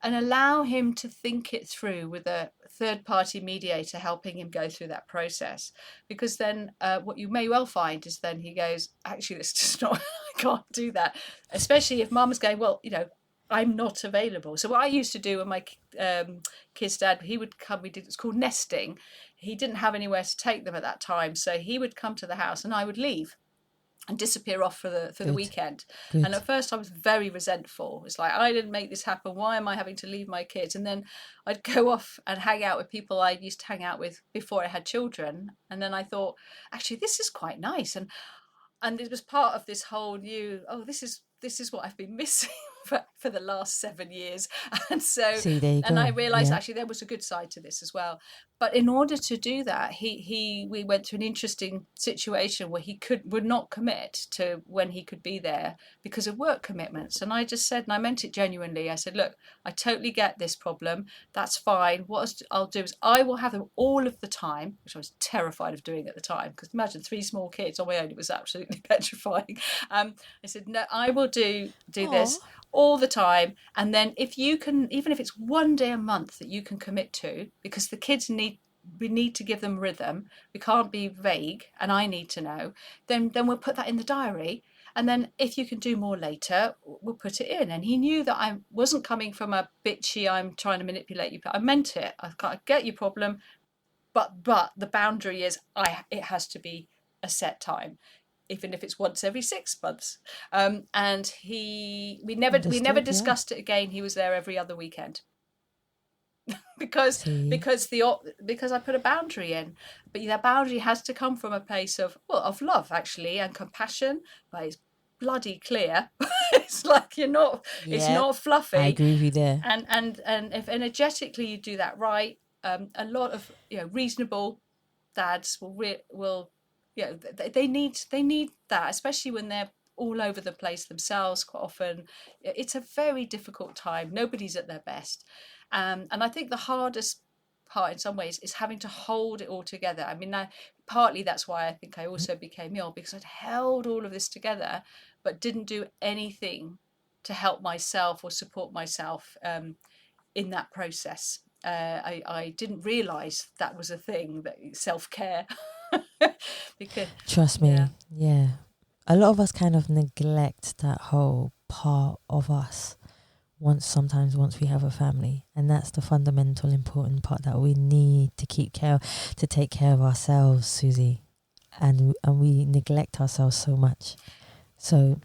And allow him to think it through with a third-party mediator helping him go through that process. Because then what you may well find is then he goes, actually, this is just not, I can't do that. Especially if mum's going, well, I'm not available. So what I used to do when my kid's dad, he would come, it's called nesting. He didn't have anywhere to take them at that time. So he would come to the house and I would leave and disappear off for the weekend. Good. And at first I was very resentful. It's like, I didn't make this happen. Why am I having to leave my kids? And then I'd go off and hang out with people I used to hang out with before I had children. And then I thought, actually, this is quite nice. And it was part of this whole new, this is what I've been missing for the last 7 years. And so, See, there you go. I realized actually there was a good side to this as well. But in order to do that, we went to an interesting situation where he would not commit to when he could be there because of work commitments. And I just said, and I meant it genuinely, I said, look, I totally get this problem. That's fine. What I'll do is I will have them all of the time, which I was terrified of doing at the time, because imagine 3 small kids on my own. It was absolutely petrifying. I said, no, I will do this all the time. And then if you can, even if it's 1 day a month that you can commit to, because the kids we need to give them rhythm, we can't be vague, and I need to know, then we'll put that in the diary. And then if you can do more later, we'll put it in. And he knew that I wasn't coming from a bitchy, I'm trying to manipulate you, but I meant it. I get your problem, but the boundary is it has to be a set time, even if it's once every 6 months. And we never discussed it again. He was there every other weekend. because I put a boundary in. But that boundary has to come from a place of love, actually, and compassion. But it's bloody clear. It's like it's not fluffy. I agree with you there. And if energetically you do that right, a lot of reasonable dads will they need that, especially when they're all over the place themselves. Quite often it's a very difficult time. Nobody's at their best. And I think the hardest part in some ways is having to hold it all together. I mean, partly that's why I think I also became ill, because I'd held all of this together but didn't do anything to help myself or support myself in that process. I didn't realise that was a thing, that self-care. Because trust me, yeah, a lot of us kind of neglect that whole part of us once we have a family, and that's the fundamental important part that we need to take care of ourselves, Suzy, and we neglect ourselves so much. So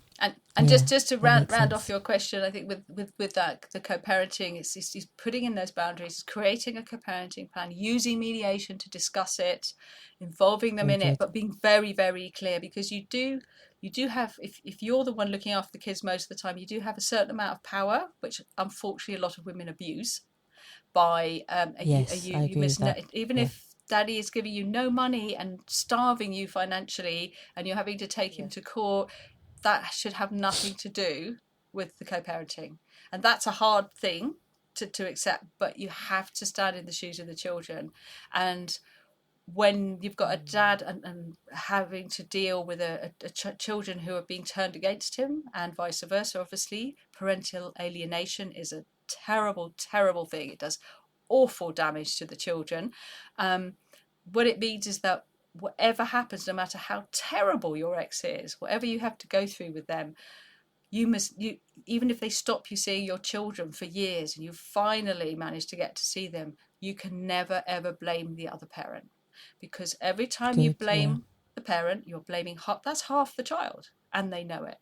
and just to round off your question, I think with that, the co-parenting is putting in those boundaries, creating a co-parenting plan, using mediation to discuss it, involving them in it, but being very, very clear, because you do have, if you're the one looking after the kids most of the time, you do have a certain amount of power, which unfortunately a lot of women abuse by even if daddy is giving you no money and starving you financially and you're having to take him to court, that should have nothing to do with the co-parenting. And that's a hard thing to accept, but you have to stand in the shoes of the children. And when you've got a dad and having to deal with children who are being turned against him and vice versa, obviously parental alienation is a terrible, terrible thing. It does awful damage to the children. What it means is that whatever happens, no matter how terrible your ex is, whatever you have to go through with them, you even if they stop you seeing your children for years and you finally manage to get to see them, you can never ever blame the other parent, because every time you Good. Yeah. blame the parent, you're blaming that's half the child, and they know it.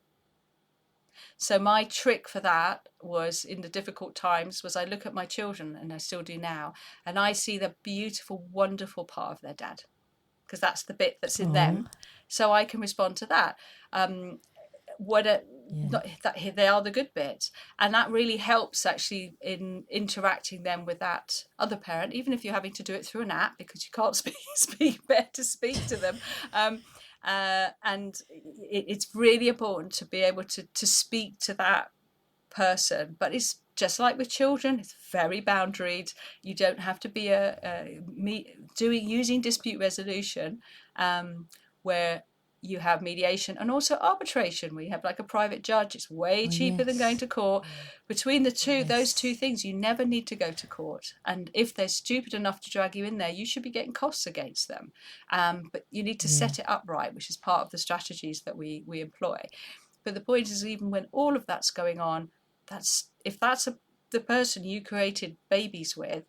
So my trick for that was, in the difficult times, was I look at my children, and I still do now, and I see the beautiful, wonderful part of their dad, because that's the bit that's in them. So I can respond to that. They are the good bits, and that really helps actually in interacting them with that other parent, even if you're having to do it through an app because you can't speak better speak to them. And it's really important to be able to speak to that person, but it's just like with children, it's very boundaried. You don't have to be using dispute resolution, where you have mediation and also arbitration, where you have like a private judge. It's way cheaper than going to court. Between the two, those two things, you never need to go to court. And if they're stupid enough to drag you in there, you should be getting costs against them. But you need to set it up right, which is part of the strategies that we employ. But the point is, even when all of that's going on, if that's the person you created babies with,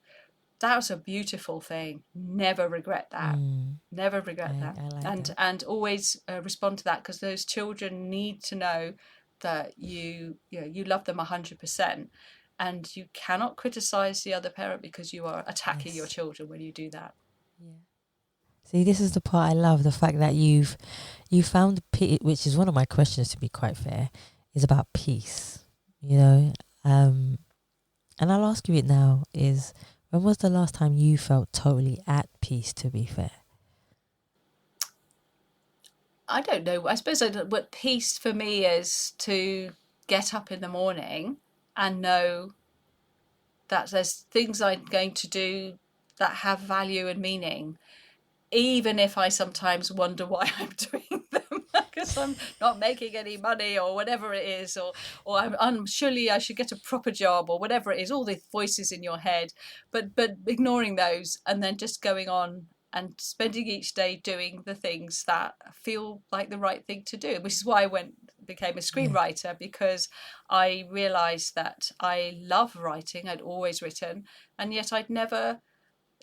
that's a beautiful thing. Never regret that. Never regret that. I like that. And always respond to that, because those children need to know that you love them 100%, and you cannot criticize the other parent because you are attacking your children when you do that. See, this is the part I love, the fact that you found peace, which is one of my questions, to be quite fair, is about peace, and I'll ask you it now, is when was the last time you felt totally at peace, to be fair? I don't know. I suppose what peace for me is to get up in the morning and know that there's things I'm going to do that have value and meaning, even if I sometimes wonder why I'm doing them, because I'm not making any money or whatever it is, or I'm surely I should get a proper job or whatever it is, all the voices in your head, but ignoring those and then just going on and spending each day doing the things that feel like the right thing to do, which is why I became a screenwriter, because I realised that I love writing. I'd always written, and yet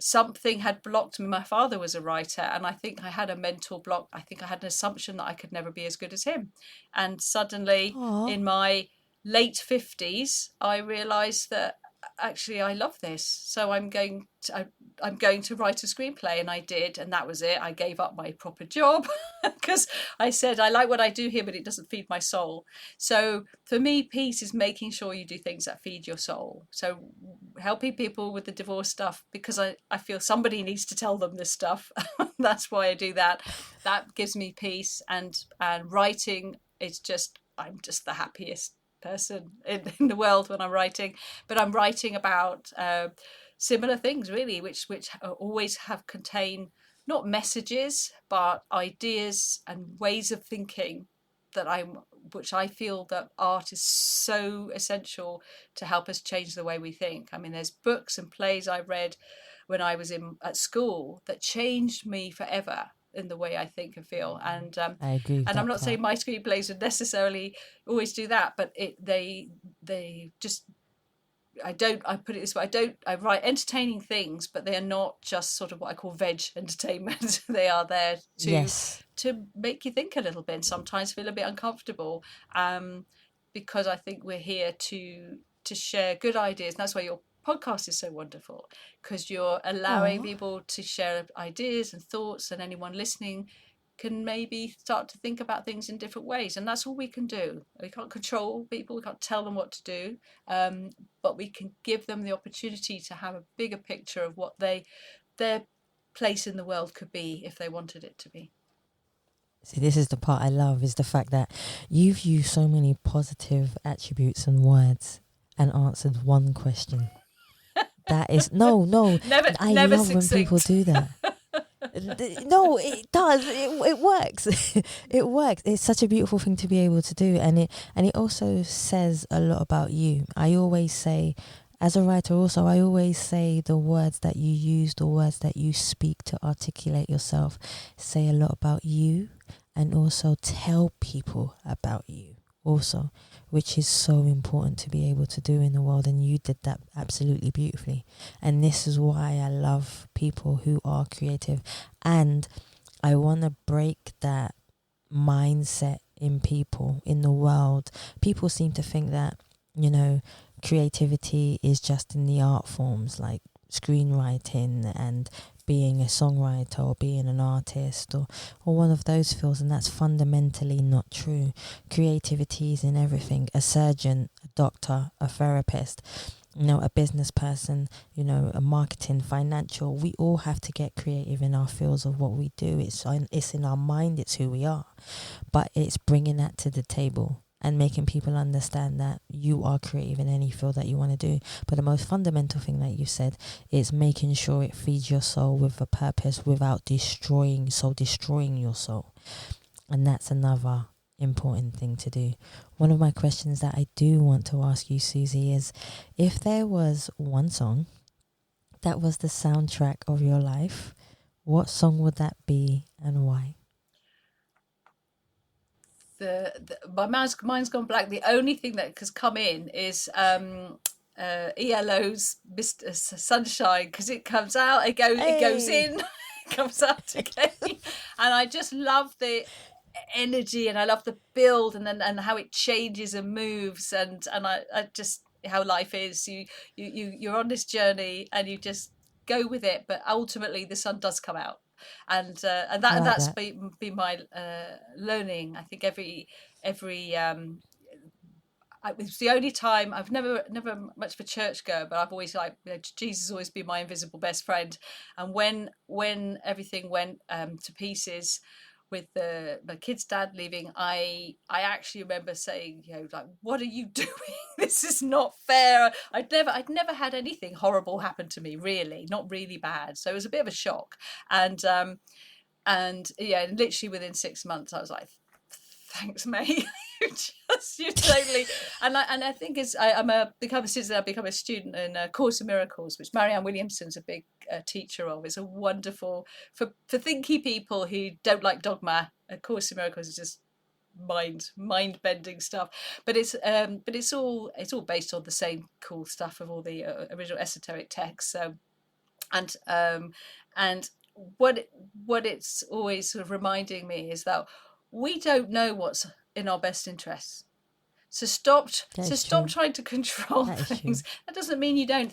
something had blocked me. My father was a writer, and I think I had a mental block. I think I had an assumption that I could never be as good as him. And suddenly, in my late 50s, I realised that actually I love this. So I'm going to write a screenplay, and I did, and that was it. I gave up my proper job because I said, I like what I do here, but it doesn't feed my soul. So for me, peace is making sure you do things that feed your soul. So helping people with the divorce stuff, because I feel somebody needs to tell them this stuff. That's why I do that. That gives me peace. And writing is I'm just the happiest person in the world when I'm writing. But I'm writing about similar things, really, which always contain not messages but ideas and ways of thinking which I feel that art is so essential to help us change the way we think. I mean, there's books and plays I read when I was at school that changed me forever in the way I think and feel. And I agree. And I'm not saying my screenplays would necessarily always do that, but they just, I put it this way, I write entertaining things, but they are not just sort of what I call veg entertainment. They are there to make you think a little bit and sometimes feel a bit uncomfortable, because I think we're here to share good ideas. And that's why your podcast is so wonderful, because you're allowing people to share ideas and thoughts, and anyone listening can maybe start to think about things in different ways. And that's all we can do. We can't control people, we can't tell them what to do, but we can give them the opportunity to have a bigger picture of what their place in the world could be if they wanted it to be. See, this is the part I love, is the fact that you've used so many positive attributes and words and answered one question. That is no. I love succinct. When people do that. No, it does. It works. It works. It's such a beautiful thing to be able to do, and it also says a lot about you. I always say, as a writer, also I always say the words that you use, the words that you speak to articulate yourself, say a lot about you, and also tell people about you. also, which is so important to be able to do in the world. And you did that absolutely beautifully. And this is why I love people who are creative. And I want to break that mindset in people, in the world. People seem to think that, you know, creativity is just in the art forms like screenwriting and being a songwriter or being an artist or one of those fields, and that's fundamentally not true. Creativity is in everything. A surgeon, a doctor, a therapist, you know, a business person, you know, a marketing, financial. We all have to get creative in our fields of what we do. It's in our mind, it's who we are. But it's bringing that to the table and making people understand that you are creative in any field that you want to do. But the most fundamental thing that you said is making sure it feeds your soul with a purpose without destroying your soul. And that's another important thing to do. One of my questions that I do want to ask you, Suzy, is if there was one song that was the soundtrack of your life, what song would that be and why? My mind's gone blank. The only thing that has come in is ELO's Mr. Sunshine, because it comes out, it goes in, it comes out again, and I just love the energy, and I love the build, and how it changes and moves, and I just, how life is. You're on this journey and you just go with it, but ultimately the sun does come out. And that's been my learning. I think it's the only time I've never much of a church goer, but I've always Jesus has always been my invisible best friend. And when everything went to pieces with my kid's dad leaving, I actually remember saying, what are you doing? This is not fair. I'd never had anything horrible happen to me, really, not really bad. So it was a bit of a shock. And literally within 6 months, I was like, thanks, mate. you totally. And I think since I've become a student in Course in Miracles, which Marianne Williamson's a big teacher of. It's a wonderful for thinky people who don't like dogma. A Course in Miracles is just mind bending stuff, but it's all based on the same cool stuff of all the original esoteric texts. And what it's always sort of reminding me is that we don't know what's in our best interests. So stop trying to control things. That doesn't mean you don't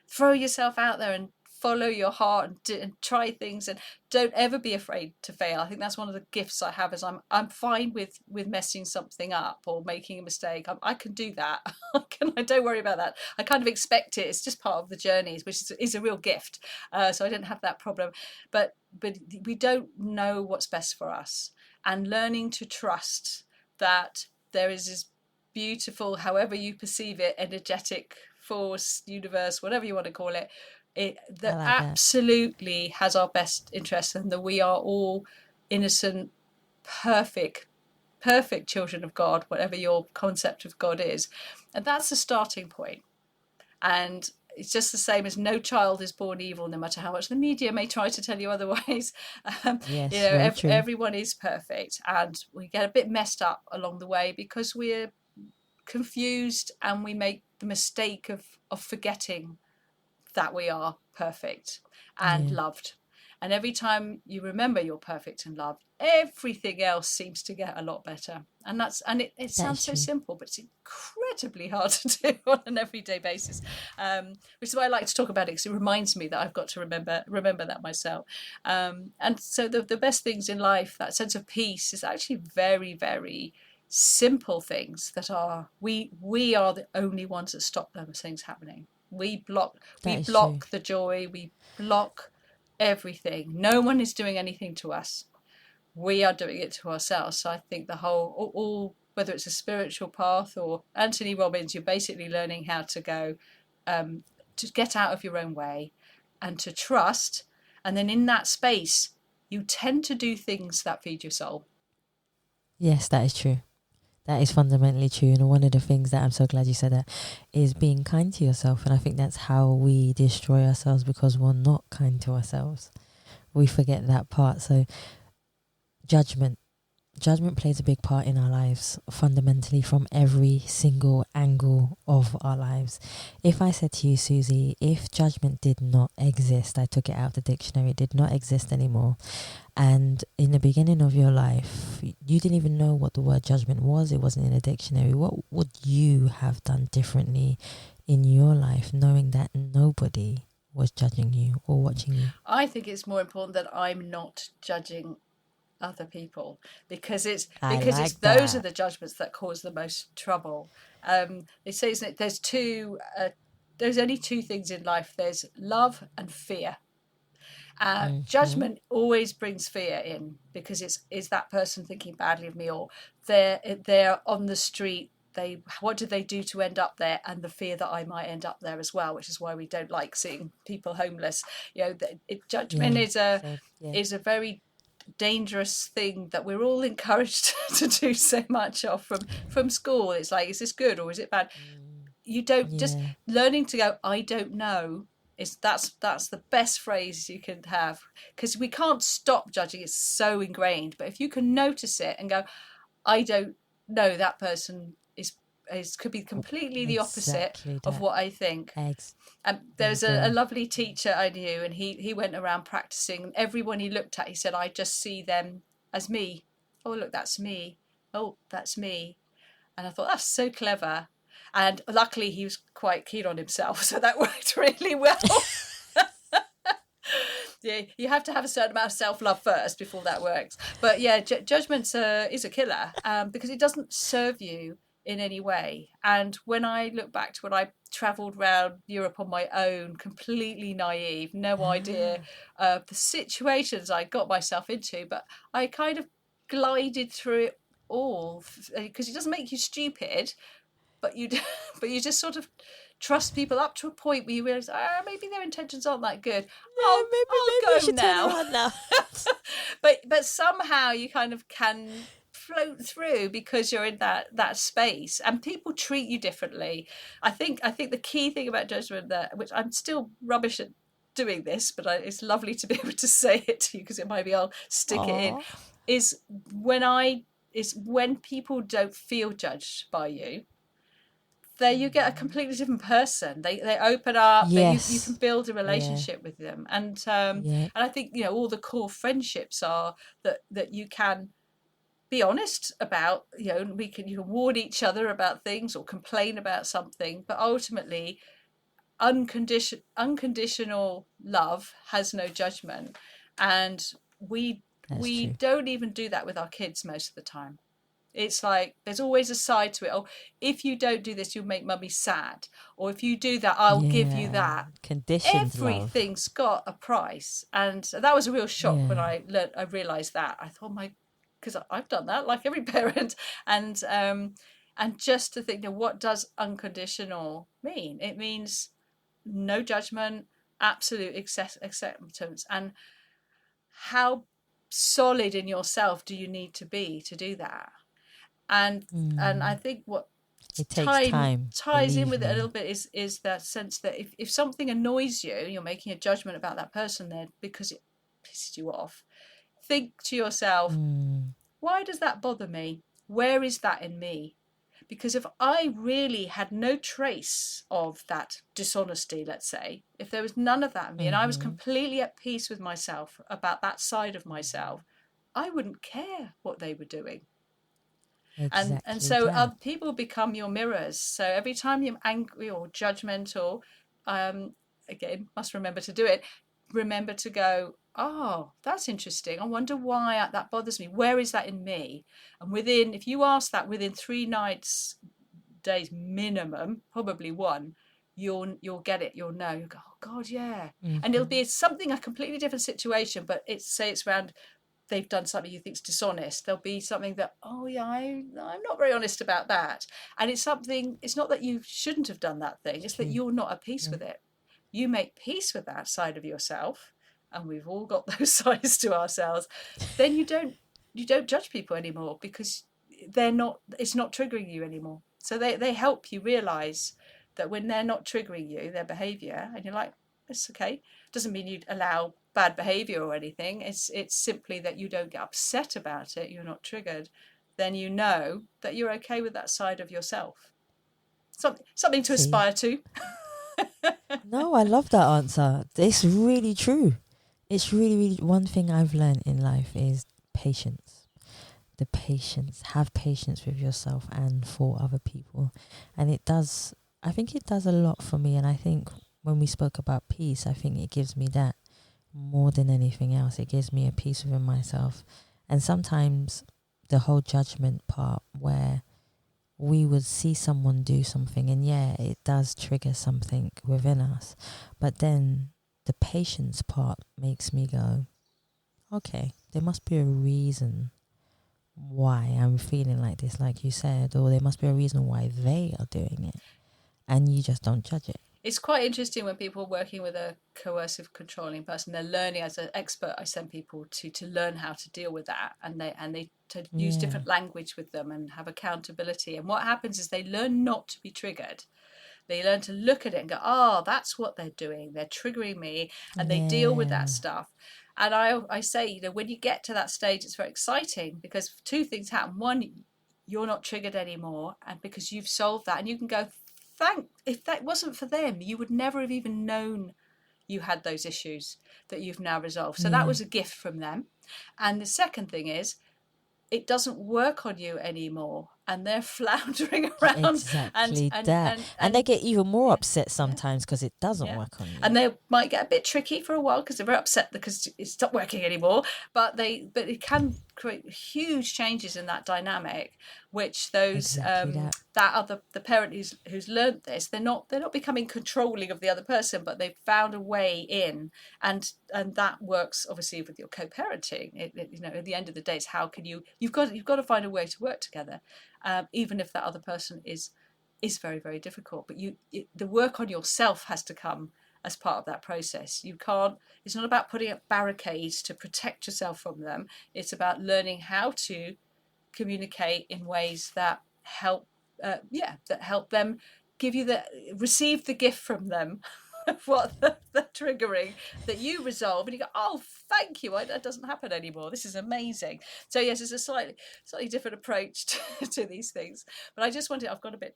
throw yourself out there and follow your heart and try things, and don't ever be afraid to fail. I think that's one of the gifts I have, is I'm fine with messing something up or making a mistake. I can do that. I don't worry about that. I kind of expect it. It's just part of the journey, which is a real gift. So I don't have that problem. But we don't know what's best for us, and learning to trust that there is this beautiful, however you perceive it, energetic force, universe, whatever you want to call it, that absolutely has our best interests, and that we are all innocent, perfect children of God, whatever your concept of God is. And that's the starting point. And it's just the same as no child is born evil, no matter how much the media may try to tell you otherwise. Everyone is perfect, and we get a bit messed up along the way because we're confused, and we make the mistake of forgetting that we are perfect and loved. And every time you remember you're perfect and loved, everything else seems to get a lot better. And it sounds so simple, but it's incredibly hard to do on an everyday basis. Which is why I like to talk about it, because it reminds me that I've got to remember that myself. And so the best things in life, that sense of peace, is actually very, very simple things that we are the only ones that stop those things happening. We block the joy, we block everything. No one is doing anything to us. We are doing it to ourselves. So I think the whole, all whether it's a spiritual path or Anthony Robbins, you're basically learning how to go, to get out of your own way and to trust. And then in that space, you tend to do things that feed your soul. Yes, that is true. That is fundamentally true. And one of the things that I'm so glad you said that is being kind to yourself. And I think that's how we destroy ourselves, because we're not kind to ourselves. We forget that part. So judgment, judgment plays a big part in our lives, fundamentally, from every single angle of our lives. If I said to you, Suzy, if judgment did not exist, I took it out of the dictionary, it did not exist anymore, and in the beginning of your life, you didn't even know what the word judgment was, it wasn't in a dictionary, what would you have done differently in your life, knowing that nobody was judging you or watching you? I think it's more important that I'm not judging other people, because it's I like those are that. the judgments that cause the most trouble. They say, isn't it, there's only two things in life: there's love and fear. Mm-hmm. Judgment always brings fear in, because is that person thinking badly of me, or they're on the street, what did they do to end up there, and the fear that I might end up there as well, which is why we don't like seeing people homeless. Judgment Yeah, same. Yeah. is a very dangerous thing that we're all encouraged to do so much of from school. It's like, is this good or is it bad? You don't just Yeah. learning to go, I don't know, is that's the best phrase you can have, because we can't stop judging, it's so ingrained. But if you can notice it and go, I don't know, that person is could be completely the opposite Exactly of that. what I think. There you There's a go. lovely teacher I knew, and he went around practicing. Everyone he looked at, he said, I just see them as me. Oh, look, that's me. Oh, that's me. And I thought, that's so clever. And luckily, he was quite keen on himself, so that worked really well. Yeah, you have to have a certain amount of self-love first before that works. But yeah, judgment is a killer, because it doesn't serve you in any way. And when I look back to when I travelled around Europe on my own, completely naive, no idea Ah, of the situations I got myself into, but I kind of glided through it all, because it doesn't make you stupid, but you but you just sort of trust people up to a point where you realize, maybe their intentions aren't that good. yeah, maybe we I'll go should turn now. around now. But somehow you kind of can float through, because you're in that space and people treat you differently. I think the key thing about judgment, that which I'm still rubbish at doing this, but it's lovely to be able to say it to you, because maybe I'll stick it in, Aw. is when I is when people don't feel judged by you, there you get a Mhm. completely different person. They open up, that you can Yes. build a Yeah. relationship with them. Yeah. And I think, all the core friendships are that you can be honest about, you can warn each other about things or complain about something, but ultimately unconditional love has no judgment. And That's we true. don't even do that with our kids most of the time. It's like there's always a side to it. Oh, if you don't do this, you'll make mummy sad. Or if you do that, I'll give you Yeah. that. Conditioned love. Everything's got a price. And that was a real shock when Yeah. I realized that. I thought, because I've done that like every parent. And just to think, what does unconditional mean? It means no judgment, absolute acceptance. And how solid in yourself do you need to be to do that? And I Mm. think what It takes time time, ties in believe with it a me. little bit is that sense that if something annoys you, you're making a judgment about that person there because it pisses you off. Think to yourself, Mm. why does that bother me? Where is that in me? Because if I really had no trace of that dishonesty, let's say, if there was none of that in me and I was Mm-hmm. completely at peace with myself about that side of myself, I wouldn't care what they were doing. And Exactly so that. other people become your mirrors. So every time you're angry or judgmental, um, again, must remember to do it. Remember to go, oh, that's interesting. I wonder why that bothers me. Where is that in me? And if you ask that within 3 nights, days minimum, probably one, you'll get it. You'll know. You go, oh God, yeah. And it'll Mm-hmm. be a completely different situation. But it's around, they've done something you think's dishonest. There'll be something that, oh yeah, I'm not very honest about that. And it's not that you shouldn't have done that thing, It's it's that true. you're not at peace Yeah. with it. You make peace with that side of yourself, and we've all got those sides to ourselves. Then you don't judge people anymore, because it's not triggering you anymore. So they help you realize that when they're not triggering you, their behavior, and you're like, It's okay. Doesn't mean you allow bad behavior or anything. It's simply that you don't get upset about it. You're not triggered. Then you know that you're okay with that side of yourself. Something to See, aspire to. no, I love that answer. It's really true. It's really, really, one thing I've learned in life is patience. The patience. Have patience with yourself and for other people. And it does, I think it does a lot for me. And I think when we spoke about peace, I think it gives me that more than anything else. It gives me a peace within myself. And sometimes the whole judgment part, where we would see someone do something, and yeah, it does trigger something within us. But then the patience part makes me go, okay, there must be a reason why I'm feeling like this, like you said, or there must be a reason why they are doing it, and you just don't judge it. It's quite interesting when people are working with a coercive, controlling person. They're learning. As an expert, I send people to learn how to deal with that, and they to use Yeah, different language with them and have accountability. And what happens is they learn not to be triggered. They learn to look at it and go, oh, that's what they're doing. They're triggering me, and they deal with that yeah, stuff. And I say, you know, when you get to that stage, it's very exciting because two things happen. One, you're not triggered anymore, and because you've solved that, and you can go, if that wasn't for them, you would never have even known you had those issues that you've now resolved. So that yeah. was a gift from them. And the second thing is, it doesn't work on you anymore, and they're floundering around and Exactly and that. and And they and get even more yeah, upset yeah, sometimes because it doesn't yeah. work on you. And they might get a bit tricky for a while because they're very upset because it's not working anymore. But it can create huge changes in that dynamic, which those Exactly that. the parent who's learned this, they're not becoming controlling of the other person, but they've found a way in, and that works obviously with your co-parenting. You know, at the end of the day, it's how can you've got to find a way to work together, even if that other person is very, very difficult. But the work on yourself has to come as part of that process. You can't, it's not about putting up barricades to protect yourself from them. It's about learning how to communicate in ways that help, that help them receive the gift from them of what the triggering that you resolve, and you go, oh, thank you, that doesn't happen anymore. This is amazing. So yes, it's a slightly different approach to these things. But I've got a bit,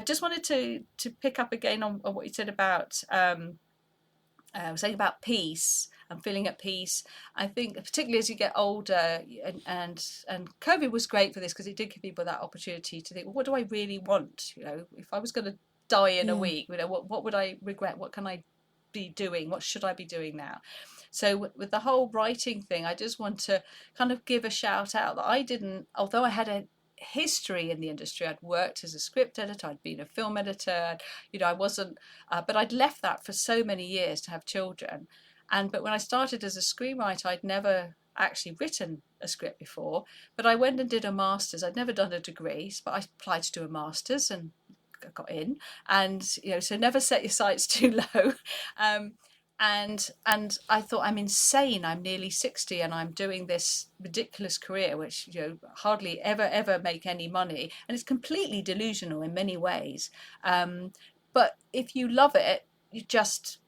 just wanted to pick up again on what you said about saying about peace and feeling at peace. I think particularly as you get older, and COVID was great for this because it did give people that opportunity to think, well, what do I really want? You know, if I was going to die in a Yeah. week, you know, what would I regret? What can I be doing? What should I be doing now? So with the whole writing thing, I just want to kind of give a shout out that I didn't, although I had a history in the industry. I'd worked as a script editor, I'd been a film editor, you know, I wasn't, but I'd left that for so many years to have children. But when I started as a screenwriter, I'd never actually written a script before, but I went and did a master's. I'd never done a degree, but I applied to do a master's and got in. And you know, so never set your sights too low. um, and I thought, I'm insane. I'm nearly 60 and I'm doing this ridiculous career, which, you know, hardly ever make any money, and it's completely delusional in many ways. But if you love it, you just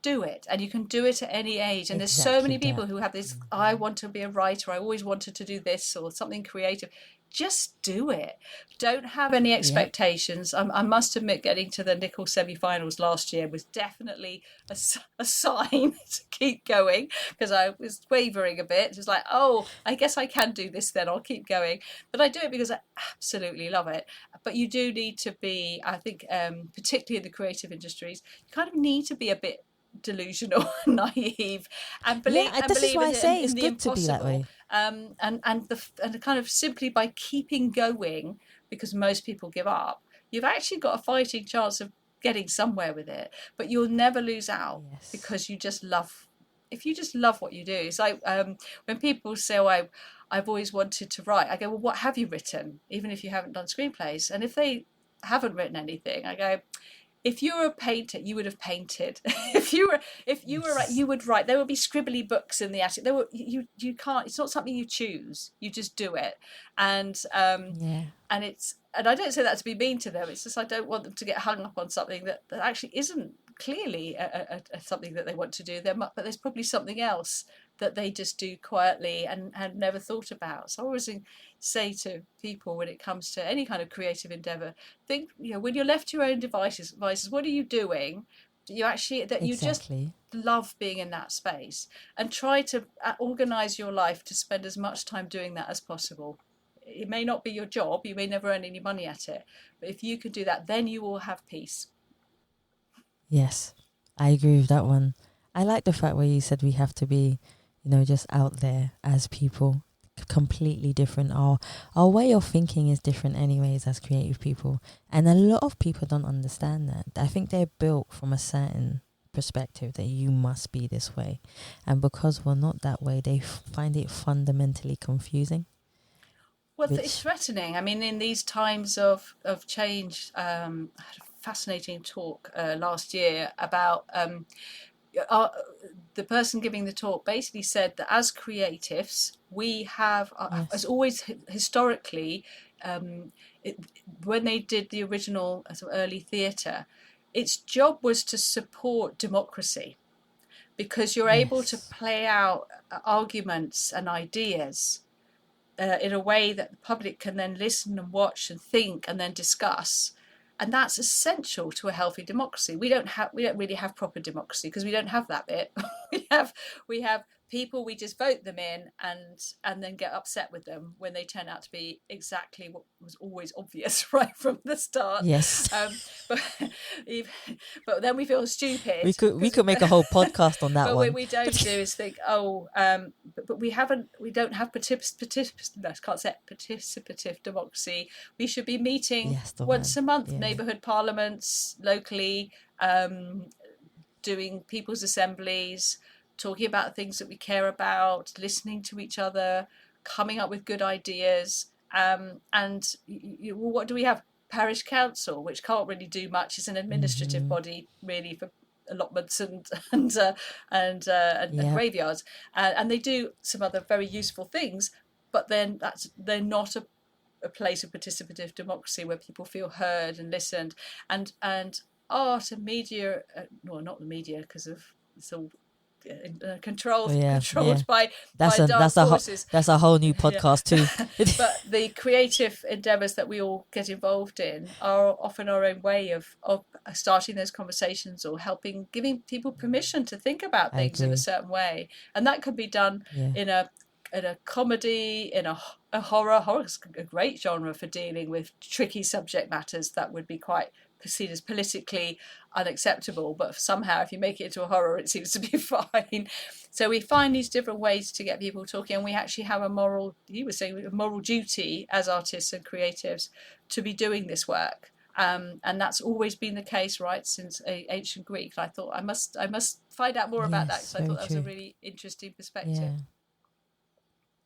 do it, and you can do it at any age. And there's so Exactly many people that. who have this, I want to be a writer, I always wanted to do this or something creative. Just do it. Don't have any Yep. expectations. I must admit, getting to the Nickel semi-finals last year was definitely a sign to keep going, because I was wavering a bit. It was like, oh, I guess I can do this then, I'll keep going. But I do it because I absolutely love it. But you do need to be, I think, particularly in the creative industries, you kind of need to be a bit delusional and naive, and Yeah, this is believe why I say in it's the good to be that impossible. way. And kind of simply by keeping going, because most people give up, you've actually got a fighting chance of getting somewhere with it. But you'll never lose out, Yes. because you just love, if you just love what you do. It's like, when people say, oh, I've always wanted to write, I go, well, what have you written, even if you haven't done screenplays? And if they haven't written anything, I go, if you were a painter, you would have painted. If you were Yes. you would write. There would be scribbly books in the attic. You can't. It's not something you choose. You just do it. And Yeah. and I don't say that to be mean to them. It's just I don't want them to get hung up on something that actually isn't clearly something that they want to do. But there's probably something else that they just do quietly and had never thought about. So I always say to people, when it comes to any kind of creative endeavor, think, when you're left to your own devices, what are you doing you actually that you just love being in that space, and try to organize your life to spend as much time doing that as possible. It may not be your job, you may never earn any money at it, but if you can do that, then you will have peace. Yes, I agree with that one. I like the fact where you said we have to be, just out there as people, completely different. Our way of thinking is different anyways as creative people. And a lot of people don't understand that. I think they're built from a certain perspective that you must be this way. And because we're not that way, they find it fundamentally confusing. Well, it's threatening. I mean, in these times of change, I had a fascinating talk last year about the person giving the talk basically said that as creatives, we have, as always historically, when they did the original early theatre, its job was to support democracy, because you're able to play out arguments and ideas in a way that the public can then listen and watch and think and then discuss, and that's essential to a healthy democracy. We don't really have proper democracy because we don't have that bit. we have people, we just vote them in and then get upset with them when they turn out to be exactly what was always obvious right from the start. Yes. But then we feel stupid. We could make a whole podcast on that but one. What we don't do is think, but we don't have participative democracy. We should be meeting once a month, neighbourhood parliaments locally, doing people's assemblies, talking about things that we care about, listening to each other, coming up with good ideas. What do we have? Parish council, which can't really do much. It's an administrative body, really, for allotments and graveyards, and they do some other very useful things. But then they're not a place of participative democracy where people feel heard and listened. And art and media, not the media, because of it's all controlled by dark forces. That's a whole new podcast too. But the creative endeavours that we all get involved in are often our own way of starting those conversations, or giving people permission to think about things in a certain way. And that can be done in a comedy, in a horror. Horror is a great genre for dealing with tricky subject matters that would be quite seen as politically unacceptable, but somehow if you make it into a horror, it seems to be fine. So we find these different ways to get people talking, and we actually have a moral duty as artists and creatives to be doing this work. And that's always been the case, right, since ancient Greek. And I thought I must find out more about that, because I thought that was a really interesting perspective.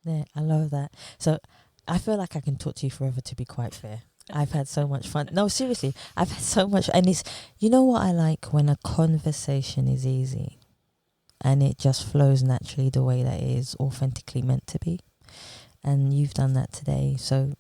Yeah, I love that. So I feel like I can talk to you forever, to be quite fair. I've had so much fun. No, seriously, I've had so much. And it's, what I like? When a conversation is easy and it just flows naturally the way that it is authentically meant to be. And you've done that today. So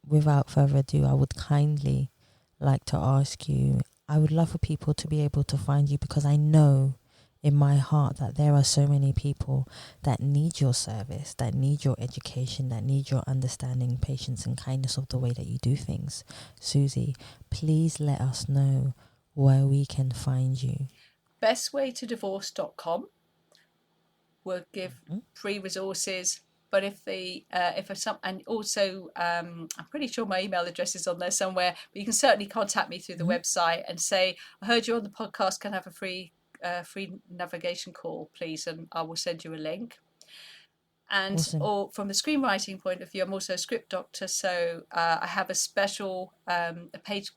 without further ado, I would kindly like to ask you, I would love for people to be able to find you, because I know in my heart that there are so many people that need your service, that need your education, that need your understanding, patience and kindness of the way that you do things. Suzy, please let us know where we can find you. Bestwaytodivorce.com will give free resources. But and also I'm pretty sure my email address is on there somewhere, but you can certainly contact me through the website and say, I heard you on the podcast, can I have a free navigation call, please, and I will send you a link. And or from the screenwriting point of view, I'm also a script doctor, so I have a special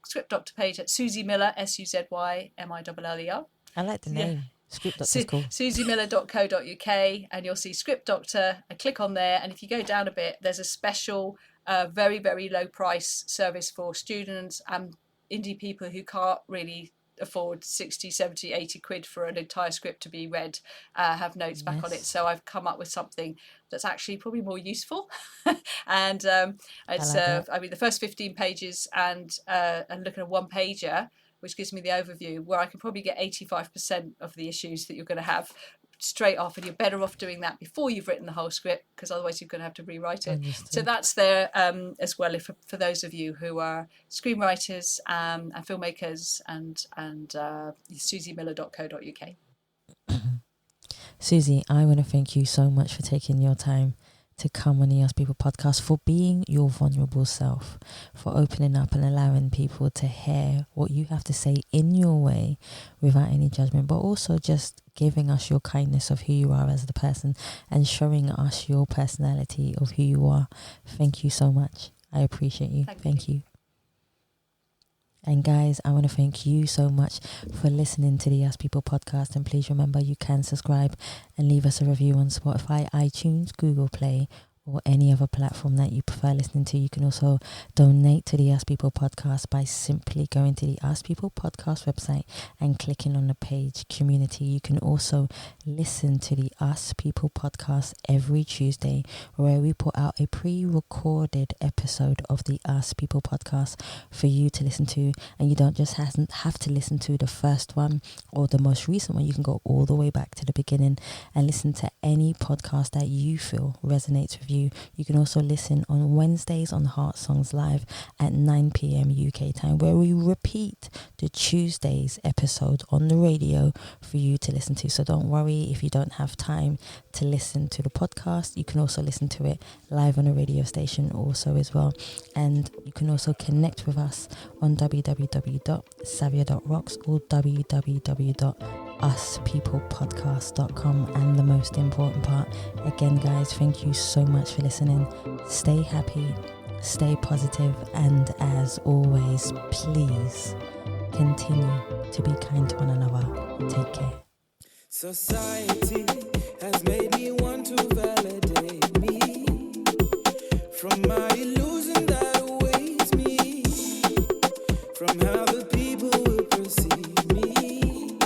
script doctor page at Suzy Miller, SUZYMILLER. I like the name. Script Doctor is cool. SuzyMiller.co.uk, and you'll see Script Doctor. I click on there, and if you go down a bit, there's a special, very, very low price service for students and indie people who can't really afford 60, 70, 80 quid for an entire script to be read, have notes back on it. So I've come up with something that's actually probably more useful. And it's, the first 15 pages and looking at a one pager which gives me the overview, where I can probably get 85% of the issues that you're going to have straight off, and you're better off doing that before you've written the whole script, because otherwise you're going to have to rewrite it. Understood. So that's there as well, if for those of you who are screenwriters and filmmakers, and SuzyMiller.co.uk. Suzy, I want to thank you so much for taking your time to come on the Ask People podcast, for being your vulnerable self, for opening up and allowing people to hear what you have to say in your way without any judgment, but also just giving us your kindness of who you are as the person and showing us your personality of who you are. Thank you so much. I appreciate you. Thank you. And guys, I want to thank you so much for listening to the Ask People podcast. And please remember, you can subscribe and leave us a review on Spotify, iTunes, Google Play, or any other platform that you prefer listening to. You can also donate to the Ask People podcast by simply going to the Ask People podcast website and clicking on the page community. You can also listen to the Ask People podcast every Tuesday, where we put out a pre-recorded episode of the Ask People podcast for you to listen to. And you don't just have to listen to the first one or the most recent one. You can go all the way back to the beginning and listen to any podcast that you feel resonates with you. You can also listen on Wednesdays on Heart Songs Live at 9 p.m. UK time, where we repeat the Tuesdays episode on the radio for you to listen to. So don't worry if you don't have time to listen to the podcast. You can also listen to it live on a radio station also as well. And you can also connect with us on www.savia.rocks or www.uspeoplepodcast.com. And the most important part, again guys, thank you so much for listening. Stay happy, stay positive, and as always, please continue to be kind to one another. Take care. Society has made me want to validate me from my illusion that awaits me, from how the people will perceive me.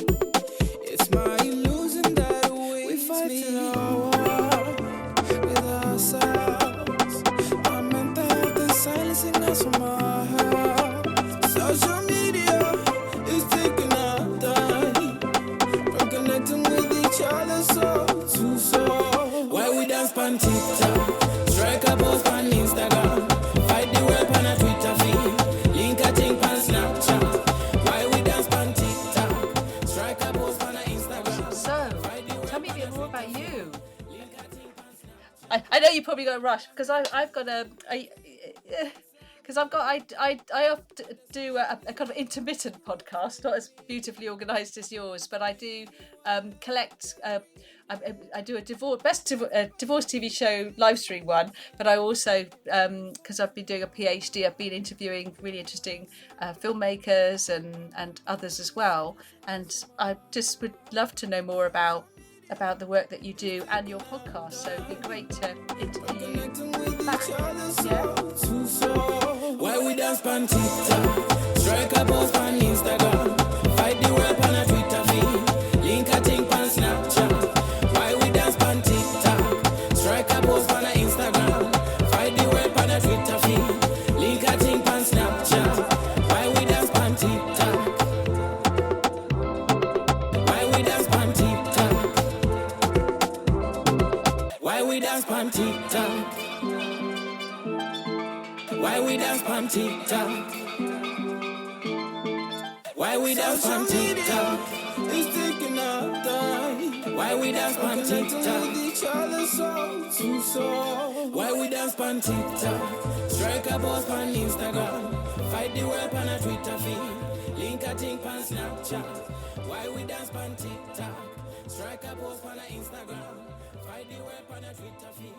It's my illusion that awaits me. We fight in our war with ourselves. Our mental health is silencing us from our heart. Social media is taking our time from connecting with each other soul to soul. Why we dance on TikTok, strike a post on Instagram, fight the web on a Twitter feed, link a thing on Snapchat. Why we dance on TikTok, strike a post on Instagram. So, tell me a bit more about you. I know you probably got to rush, because I've got because I often do a kind of intermittent podcast, not as beautifully organised as yours, but I do collect. I do a divorce TV show live stream one, but I also, because I've been doing a PhD, I've been interviewing really interesting filmmakers and others as well, and I just would love to know more about the work that you do and your podcast. So it'd be great to interview you back. Yeah. Why we dance on TikTok, strike a post on Instagram, fight the web on a Twitter feed, link a thing on Snapchat. Why we dance on TikTok, strike a post on Instagram, fight the web on a Twitter feed, link a thing on Snapchat. Why we dance on TikTok, why we dance on TikTok, why we dance on TikTok, why we dance on TikTok, why we dance on TikTok, it's taking our time. Why we dance on TikTok, with each other soul to soul. Why we dance on TikTok, strike a post on Instagram, fight the web on a Twitter feed, link a thing on Snapchat. Why we dance on TikTok, strike a post on Instagram, fight the web on a Twitter feed.